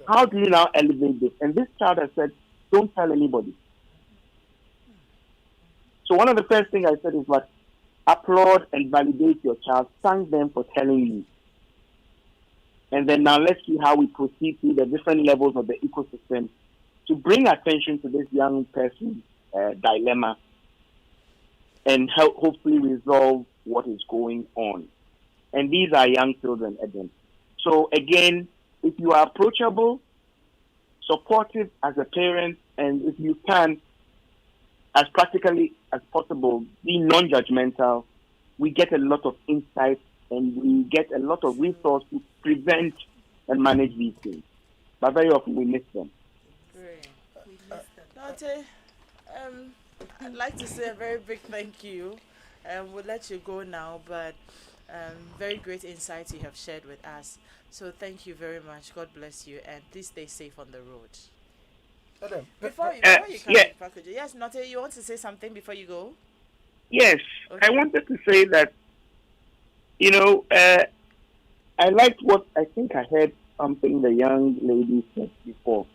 How do you now elevate this? And this child has said, don't tell anybody. So one of the first things I said is what, applaud and validate your child, thank them for telling you. And then now let's see how we proceed through the different levels of the ecosystem to bring attention to this young person's dilemma and help hopefully resolve what is going on. And these are young children, again. So again, if you are approachable, supportive as a parent, and if you can, as practically as possible, be non-judgmental, we get a lot of insight and we get a lot of resources to prevent and manage these things. But very often we miss them. Great. Nate, I'd like to say a very big thank you. We'll let you go now, but very great insights you have shared with us. So thank you very much. God bless you, and please stay safe on the road. Adam, Before you come yeah. in, Pakojo, yes, Nate, you want to say something before you go? Yes, Okay. I wanted to say that, I liked what I think I heard something the young lady said before.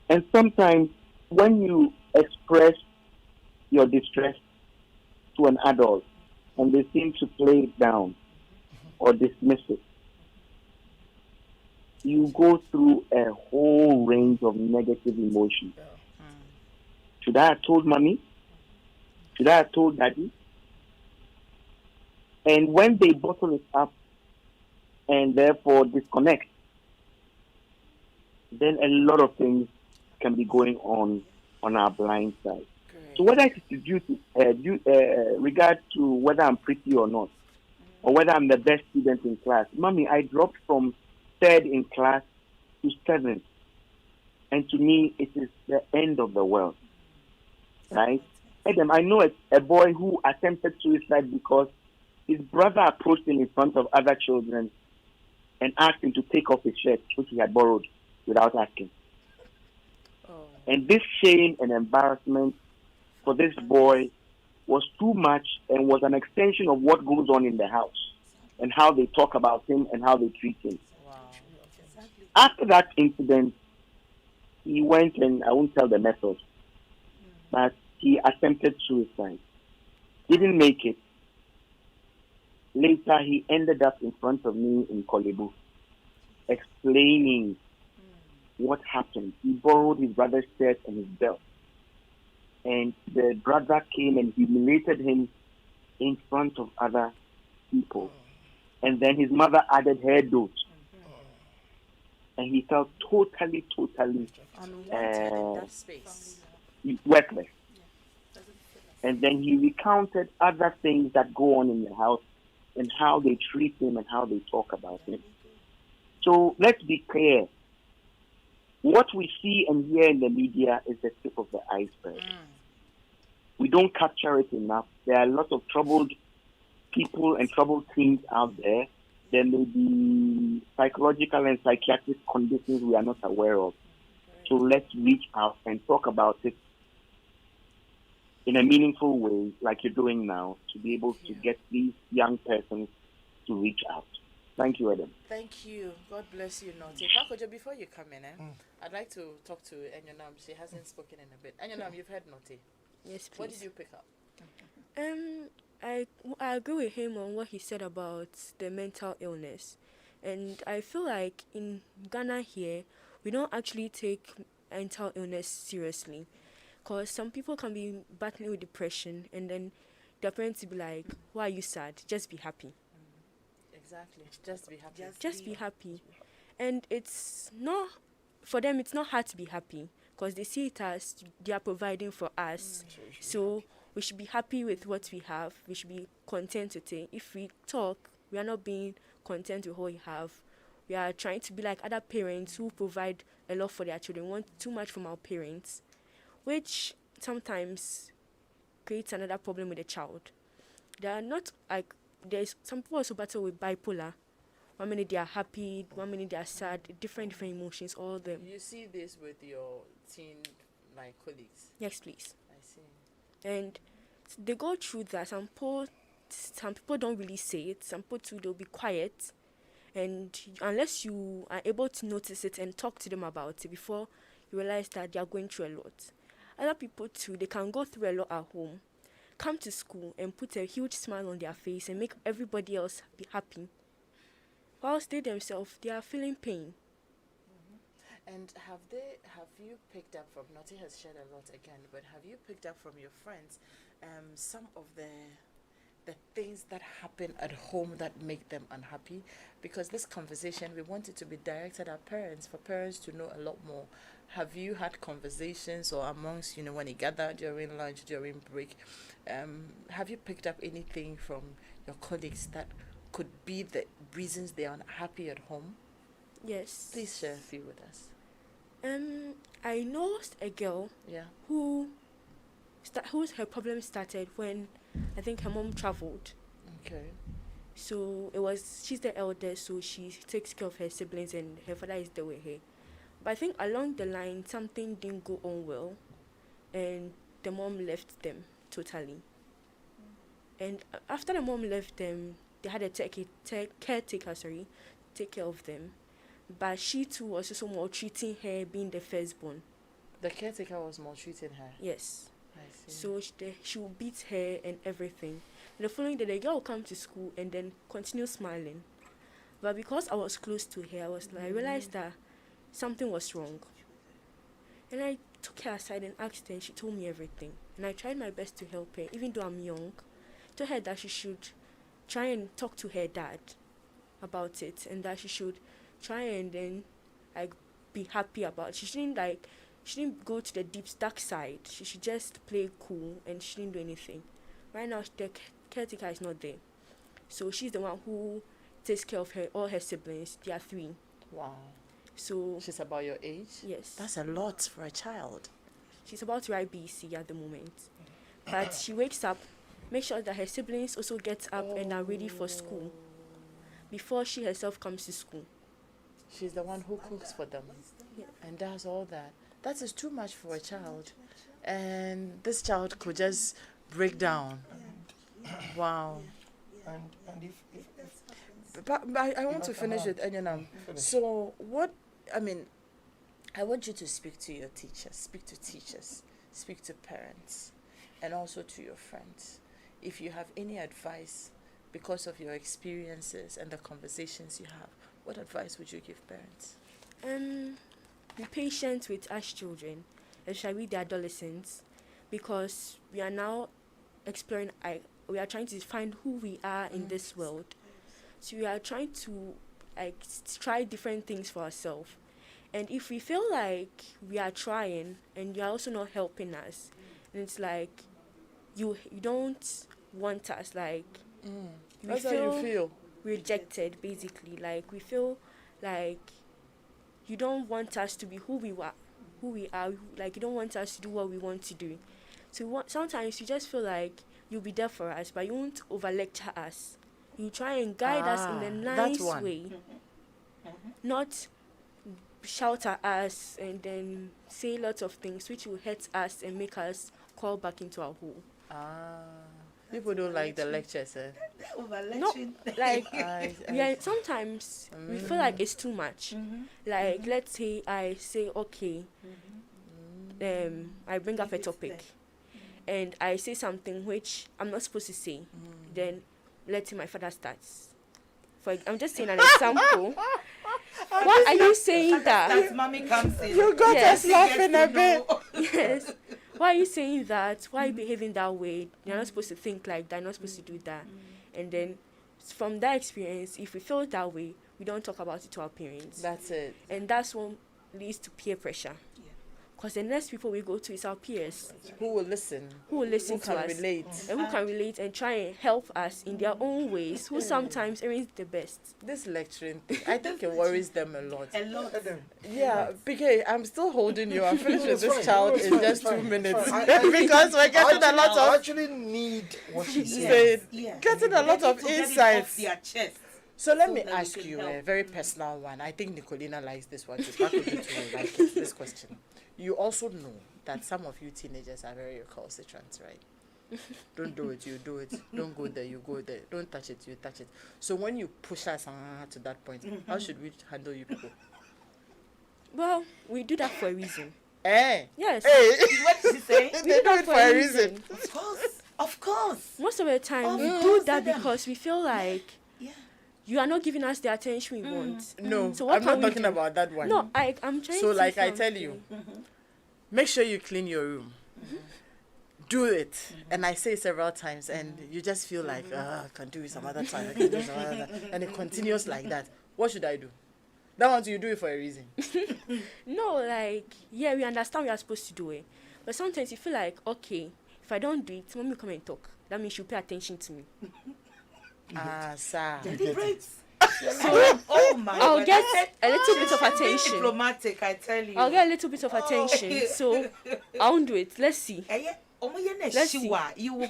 And sometimes when you express your distress to an adult and they seem to play it down or dismiss it, you go through a whole range of negative emotions. Should I have told mommy? Should I have told daddy? And when they bottle it up and therefore disconnect, then a lot of things can be going on our blind side. Great. So whether it is due to regard to whether I'm pretty or not, or whether I'm the best student in class, mommy, I dropped from third in class to seventh, and to me it is the end of the world, right? Adam, I know a boy who attempted suicide because his brother approached him in front of other children and asked him to take off his shirt, which he had borrowed, without asking. Oh, And this shame and embarrassment for this boy was too much and was an extension of what goes on in the house and how they talk about him and how they treat him. wow. After that incident, he went, and I won't tell the method, but he attempted suicide. Didn't make it. Later, he ended up in front of me in Kolebu, explaining what happened. He borrowed his brother's shirt and his belt. And the brother came and humiliated him in front of other people. And then his mother added her dose. And he felt totally Unwanted in that space. worthless. And then he recounted other things that go on in the house and how they treat him and how they talk about him. So let's be clear. What we see and hear in the media is the tip of the iceberg. We don't capture it enough. There are a lot of troubled people and troubled teens out there. There may be psychological and psychiatric conditions we are not aware of. So let's reach out and talk about it in a meaningful way, like you're doing now, to be able to get these young persons to reach out. Thank you, Adam. Thank you. God bless you, Nate. Pakojo, before you come in, I'd like to talk to Enyonam. She hasn't spoken in a bit. Enyonam, you've heard Nate. Yes, please. What did you pick up? I agree with him on what he said about the mental illness, and I feel like in Ghana here we don't actually take mental illness seriously, because some people can be battling with depression and then their parents will be like, "Why are you sad? Just be happy." Exactly. Just be happy. Just be happy. And it's not, for them, it's not hard to be happy because they see it as they are providing for us. So we should be happy with what we have. We should be content with it. If we talk, we are not being content with what we have. We are trying to be like other parents who provide a lot for their children, want too much from our parents, which sometimes creates another problem with the child. They are not like, there's some people also battle with bipolar. 1 minute they are happy, 1 minute they are sad, different emotions, all of them. You see this with your teen like colleagues. Yes, please. I see. And they go through that. Some people don't really say it. Some people too, they'll be quiet, and unless you are able to notice it and talk to them about it before you realize that they are going through a lot. Other people too, they can go through a lot at home, come to school and put a huge smile on their face and make everybody else be happy, whilst they themselves, they are feeling pain. And have you picked up from, Noti has shared a lot again, but have you picked up from your friends some of the things that happen at home that make them unhappy? Because this conversation, we want it to be directed at parents, for parents to know a lot more. Have you had conversations, or amongst, when you gather during lunch, during break, have you picked up anything from your colleagues that could be the reasons they are unhappy at home? Yes. Please share a few with us. I know a girl Yeah. whose her problem started when I think her mom traveled. Okay. So she's the eldest, so she takes care of her siblings and her father is there with her. But I think along the line something didn't go on well, and the mom left them totally. And after the mom left them, they had a caretaker, take care of them. But she too was also maltreating her, being the firstborn. The caretaker was maltreating her. Yes. I see. So she will beat her and everything. The following day, the girl will come to school and then continue smiling. But because I was close to her, I realized that something was wrong. And I took her aside and asked her, and she told me everything. And I tried my best to help her, even though I'm young. Told her that she should try and talk to her dad about it, and that she should try and then be happy about it. She shouldn't go to the deep dark side. She should just play cool, and she didn't do anything. Right now the caretaker is not there, so she's the one who takes care of all her siblings. There are 3. Wow. So She's about your age? yes, That's a lot for a child. she's about to write BC at the moment, but she wakes up, make sure that her siblings also get up and are ready for school before she herself comes to school. She's the one who cooks for them. Yeah. And does all that. That is too much for a child. And this child could just break down. Wow. And if But I want to finish with Enyanam. So I want you to speak to your teachers, speak to parents, and also to your friends. If you have any advice because of your experiences and the conversations you have, what advice would you give parents? Be patient with us children, especially the adolescents, because we are now exploring. We are trying to find who we are in this world. So we are trying to try different things for ourselves. And if we feel like we are trying and you are also not helping us, and it's like you don't want us, we That's how you feel. rejected, basically. Like we feel like you don't want us to be who we are. Like you don't want us to do what we want to do. So sometimes you just feel like you'll be there for us, but you won't over lecture us. You try and guide us in a nice way, not shout at us and then say lots of things which will hurt us and make us crawl back into our hole. People don't like the lectures, eh? No, sometimes we feel like it's too much. Like let's say I say okay, I bring up a topic, and I say something which I'm not supposed to say. Then let's say my father starts. I'm just saying an example. Why are you saying that? That's mommy comes in. You got Yes. us laughing a bit. Yes. Why are you saying that? Why are you behaving that way? You're not supposed to think like that. You're not supposed to do that. And then from that experience, if we feel that way, we don't talk about it to our parents. That's it. And that's what leads to peer pressure. Because the next people we go to is our peers Who will listen? who will listen Who to can us relate? and who can relate and try and help us in their own ways, who sometimes aren't the best. This lecturing thing, I think it worries them a lot. A lot. Adam, Yeah, PK, I'm still holding you. I'm finished with it's this fine. child No, it's in fine, just it's 2 fine, minutes. it's fine. I Because we're getting a lot I of actually need what she said. Say, Yeah. getting a lot They of need to get it off insights. their chest. So let so me that we ask can you a help. very personal one. I think Nicolina likes this one too. Paco too will like it, this question. You also know that some of you teenagers are very recalcitrant, right? Don't do it, you do it. Don't go there, you go there. Don't touch it, you touch it. So when you push us to that point, how should we handle you people? Well, we do that for a reason. Eh? Yes. Hey! What did she say? They do it for a reason. Of course. Of course. Most of the time, we Of do course, that Adam. because we feel like Yeah. you are not giving us the attention we want. No, So what I'm not can we talking do? about that one. No, I'm trying So to like say I tell you, something. make sure you clean your room. Do it. And I say it several times and you just feel like, I can do it some other time, I can do it some other time. And it continues like that. What should I do? That one, you do it for a reason. No, like, yeah, we understand we are supposed to do it. But sometimes you feel like, okay, if I don't do it, mommy will come and talk. That means she'll pay attention to me. Sir. Deliberate. So Oh my I'll God. get That's a little bit of very attention. diplomatic, I tell you. I'll get a little bit of attention. So I won't do it. Let's see. Let's see. You will,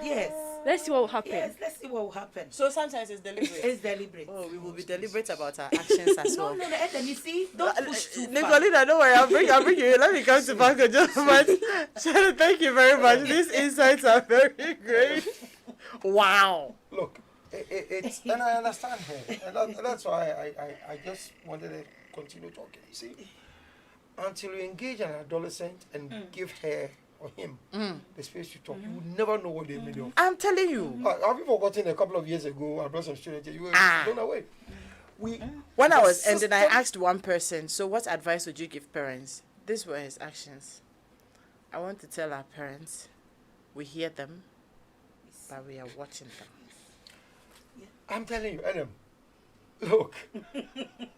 yes. Let's see what will happen. Yes, let's see what will happen. So sometimes it's deliberate. It's deliberate. Oh, we will be deliberate about our actions as No, well. no, Adam, you see, don't push too far. Nicolina, don't worry, I'll bring you. Let me come to Paco just a minute. Sharon, thank you very much. These insights are very great. Wow. Look, it's and I understand her, and that's why I just wanted to continue talking. You see, until you engage an adolescent and give her or him the space to talk, you will never know what they made of. I'm telling you. Have you forgotten a couple of years ago? I brought some students here. You were blown away. When I the was ending, I system- asked one person, so what advice would you give parents? These were his actions. I want to tell our parents, we hear them, but we are watching them. I'm telling you, Adam, look,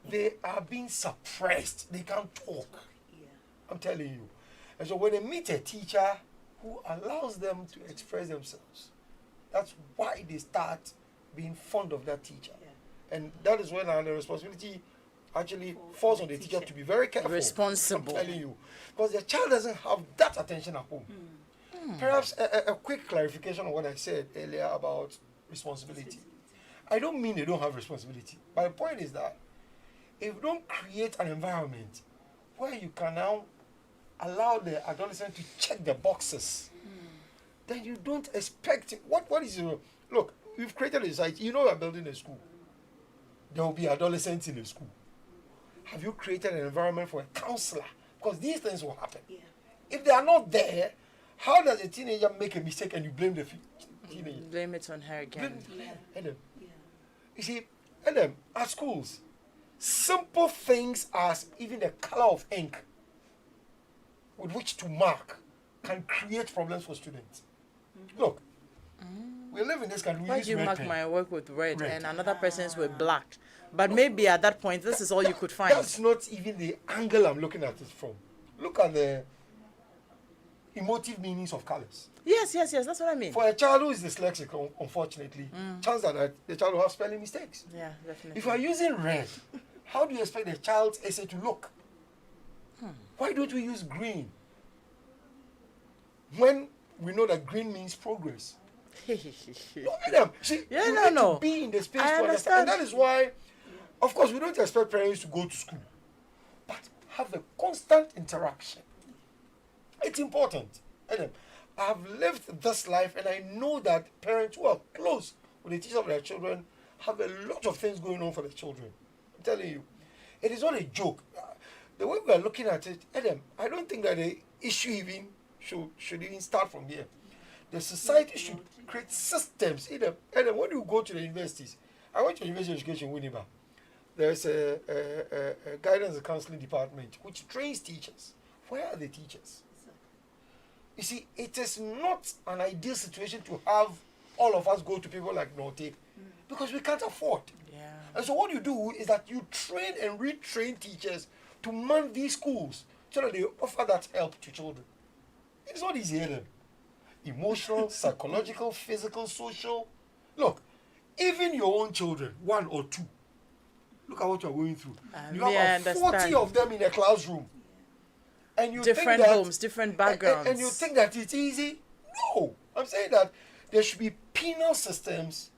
they are being suppressed. They can't talk. Yeah. I'm telling you. And so when they meet a teacher who allows them to express themselves, that's why they start being fond of that teacher. Yeah. And that is when the responsibility actually falls on the teacher to be very careful. Responsible. I'm telling you. Because the child doesn't have that attention at home. Perhaps a quick clarification on what I said earlier about responsibility. I don't mean they don't have responsibility. But the point is that if you don't create an environment where you can now allow the adolescent to check the boxes, then you don't expect what is your look, we've created a society, you know we're building a school. There will be adolescents in the school. Have you created an environment for a counselor? Because these things will happen. Yeah. If they are not there, how does a teenager make a mistake and you blame the teenager? Blame it on her again. Adam, Yeah. you see, Adam, at schools, simple things as even the color of ink with which to mark can create problems for students. Look, we live in this country. We Why use do you red mark pen. my work with red, Red. and another person's with black? But maybe at that point, this is all you could find. That's not even the angle I'm looking at it from. Look at the emotive meanings of colors. Yes, that's what I mean. For a child who is dyslexic, unfortunately, chances are that the child will have spelling mistakes. Yeah, definitely. If you are using red, how do you expect the child's essay to look? Why don't we use green? When we know that green means progress. No, Adam, see, Yeah, you no, need no. to be in the space I to understand. And understand. that is why, of course, we don't expect parents to go to school, but have a constant interaction. It's important. Adam, I've lived this life and I know that parents who are close with the teachers of their children have a lot of things going on for their children. I'm telling you. It is not a joke. The way we are looking at it, Adam, I don't think that the issue even should even start from here. The society should create systems. Adam, when you go to the universities, I went to University of Education in Winneba. There's a guidance and counseling department which trains teachers. Where are the teachers? You see, it is not an ideal situation to have all of us go to people like Norte because we can't afford. Yeah. And so what you do is that you train and retrain teachers to man these schools so that they offer that help to children. It's not easy either. Emotional, psychological, physical, social. Look, even your own children, 1 or 2, look at what you're going through. You have about 40 of them in a classroom. And you Different think that, homes, different backgrounds. and you think that it's easy? No. I'm saying that there should be penal systems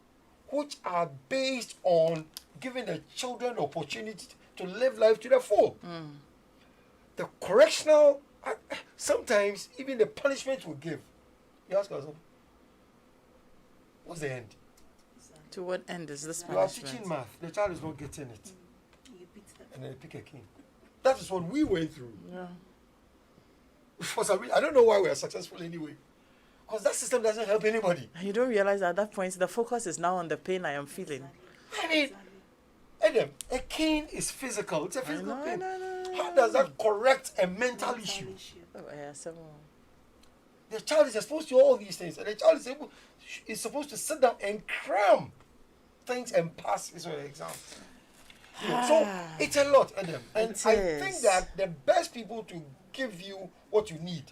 which are based on giving the children the opportunity to live life to the full. The correctional, sometimes even the punishment we give, you ask yourself, what's the end? To what end is this You are punishment? teaching math, the child is not getting it, and then you pick a king. That is what we went through. Yeah. For some reason, I don't know why we are successful anyway. Because that system doesn't help anybody. You don't realize at that point the focus is now on the pain I am feeling. I mean, Adam, a cane is physical. It's a physical know, pain. I know. How does that correct a mental issue? Oh, yeah, The child is exposed to all these things, and the child is supposed to sit down and cram things and pass his exam. You know, so it's a lot, Adam. And It I is. think that the best people to give you what you need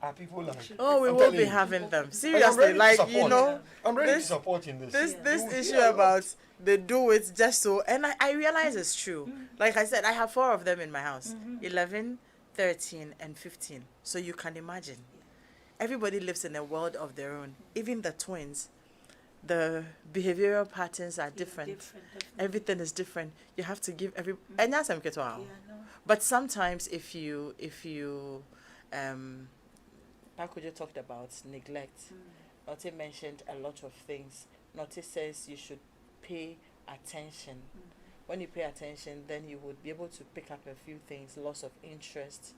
are people like. Oh, we I'm will telling be you. having them. And I'm Seriously, ready to like, you support. know, I'm ready to this- support in this. this You will issue hear a lot. about they do it just so, and I realize it's true. Like I said, I have 4 of them in my house, 11, 13 and 15. So you can imagine, everybody lives in a world of their own. Even the twins, the behavioral patterns are different. Everything is different. You have to give and that's but sometimes if you Pakujo talked about neglect. Notte mentioned a lot of things. Notte says you should pay attention. When you pay attention, then you would be able to pick up a few things: loss of interest,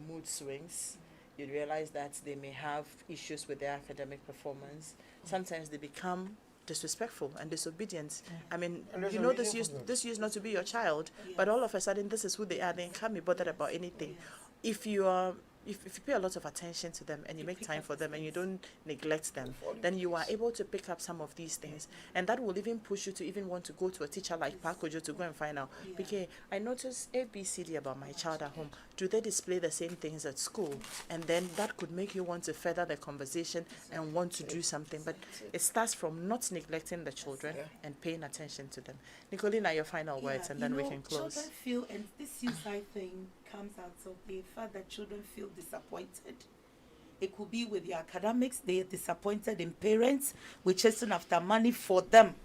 mood swings. You realize that they may have issues with their academic performance. Sometimes they become disrespectful and disobedient. I mean, And there's you a know, reason for that. this used not to be your child, but all of a sudden this is who they are. They can't be bothered about anything. If you are if you pay a lot of attention to them and you make time for them and you don't neglect them, then you are able to pick up some of these things, and that will even push you to even want to go to a teacher like Pakojo to go and find out, okay, I noticed ABCD about my child at home. Do they display the same things at school? And then that could make you want to further the conversation and want to do something. But it starts from not neglecting the children and paying attention to them. Nicolina, your final words, and then we can close. Children feel, and this suicide thing comes out of the fact that children feel disappointed. It could be with the academics, they are disappointed in parents. We're chasing after money for them,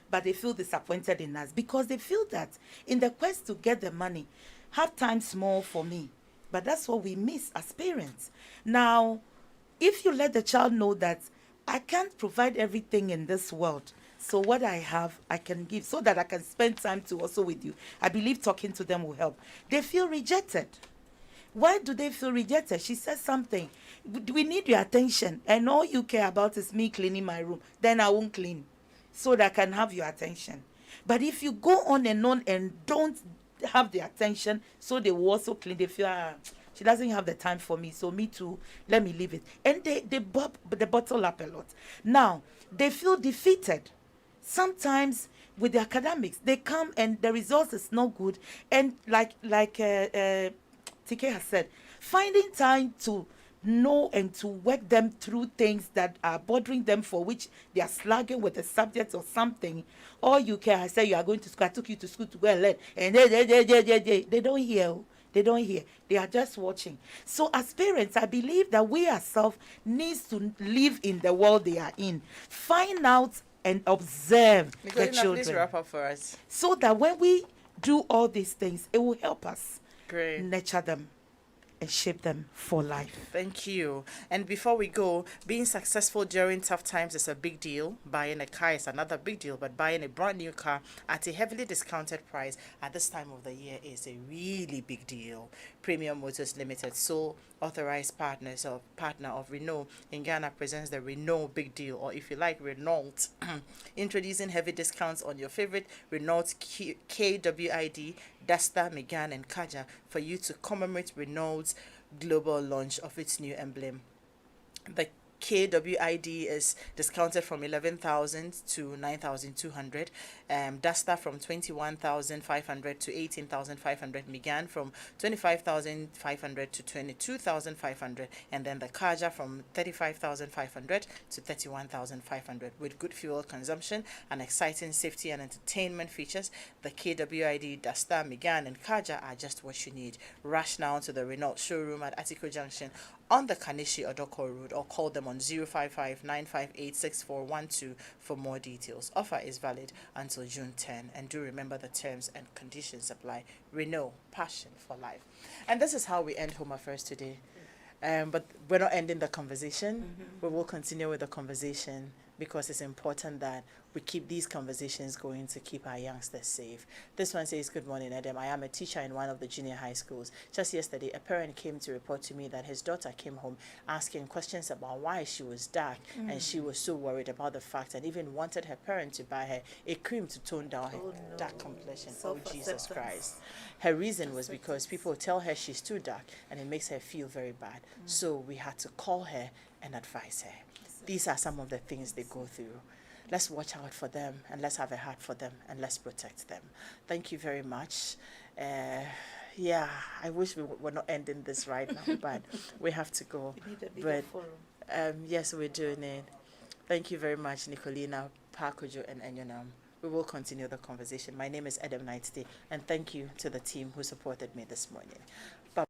but they feel disappointed in us because they feel that in the quest to get the money, have time small for me. But that's what we miss as parents. Now, if you let the child know that I can't provide everything in this world, so what I have, I can give so that I can spend time to also with you. I believe talking to them will help. They feel rejected. Why do they feel rejected? She says something. We need your attention, and all you care about is me cleaning my room. Then I won't clean, so that I can have your attention. But if you go on and don't have the attention, so they will also clean. They feel she doesn't have the time for me, so me too. Let me leave it, and they bottle up a lot. Now they feel defeated. Sometimes with the academics, they come and the results is not good, and like TK has said, finding time to know and to work them through things that are bothering them, for which they are slugging with a subject or something. Or you can, I say you are going to school, I took you to school to go and learn, and they don't hear. They don't hear. They are just watching. So as parents, I believe that we ourselves needs to live in the world they are in. Find out and observe the Nicolina, please children. wrap up for us. So that when we do all these things, it will help us Great. nurture them and shape them for life. Thank you. And before we go, being successful during tough times is a big deal. Buying a car is another big deal, but buying a brand new car at a heavily discounted price at this time of the year is a really big deal. Premium Motors Limited, sole authorized partner of Renault in Ghana, presents the Renault Big Deal, or if you like, Renault. Introducing heavy discounts on your favorite Renault KWID, Duster, Megane, and Kaja for you to commemorate Renault's global launch of its new emblem. The KWID is discounted from 11,000 to 9,200. Duster from 21,500 to 18,500. Megane from 25,500 to 22,500. And then the Kaja from 35,500 to 31,500. With good fuel consumption and exciting safety and entertainment features, the KWID, Duster, Megane, and Kaja are just what you need. Rush now to the Renault showroom at Atiko Junction on the Kanishi Odoko Road, or call them on 055-958-6412 for more details. Offer is valid until June 10, and do remember the terms and conditions apply. Renault, passion for life. And this is how we end Home Affairs today. But we're not ending the conversation. We will continue with the conversation because it's important that we keep these conversations going to keep our youngsters safe. This one says, good morning, Adam. I am a teacher in one of the junior high schools. Just yesterday, a parent came to report to me that his daughter came home asking questions about why she was dark, and she was so worried about the fact and even wanted her parent to buy her a cream to tone down her dark complexion. Oh, Jesus Christ. Her reason was because people tell her she's too dark and it makes her feel very bad. So we had to call her and advise her. These are some of the things they go through. Let's watch out for them, and let's have a heart for them, and let's protect them. Thank you very much. Yeah, I wish we were not ending this right now, but we have to go. We need a bigger forum. Yes, we're doing it. Thank you very much, Nicolina, Pakojo, and Enyonam. We will continue the conversation. My name is Adam Knightsday, and thank you to the team who supported me this morning. Bye.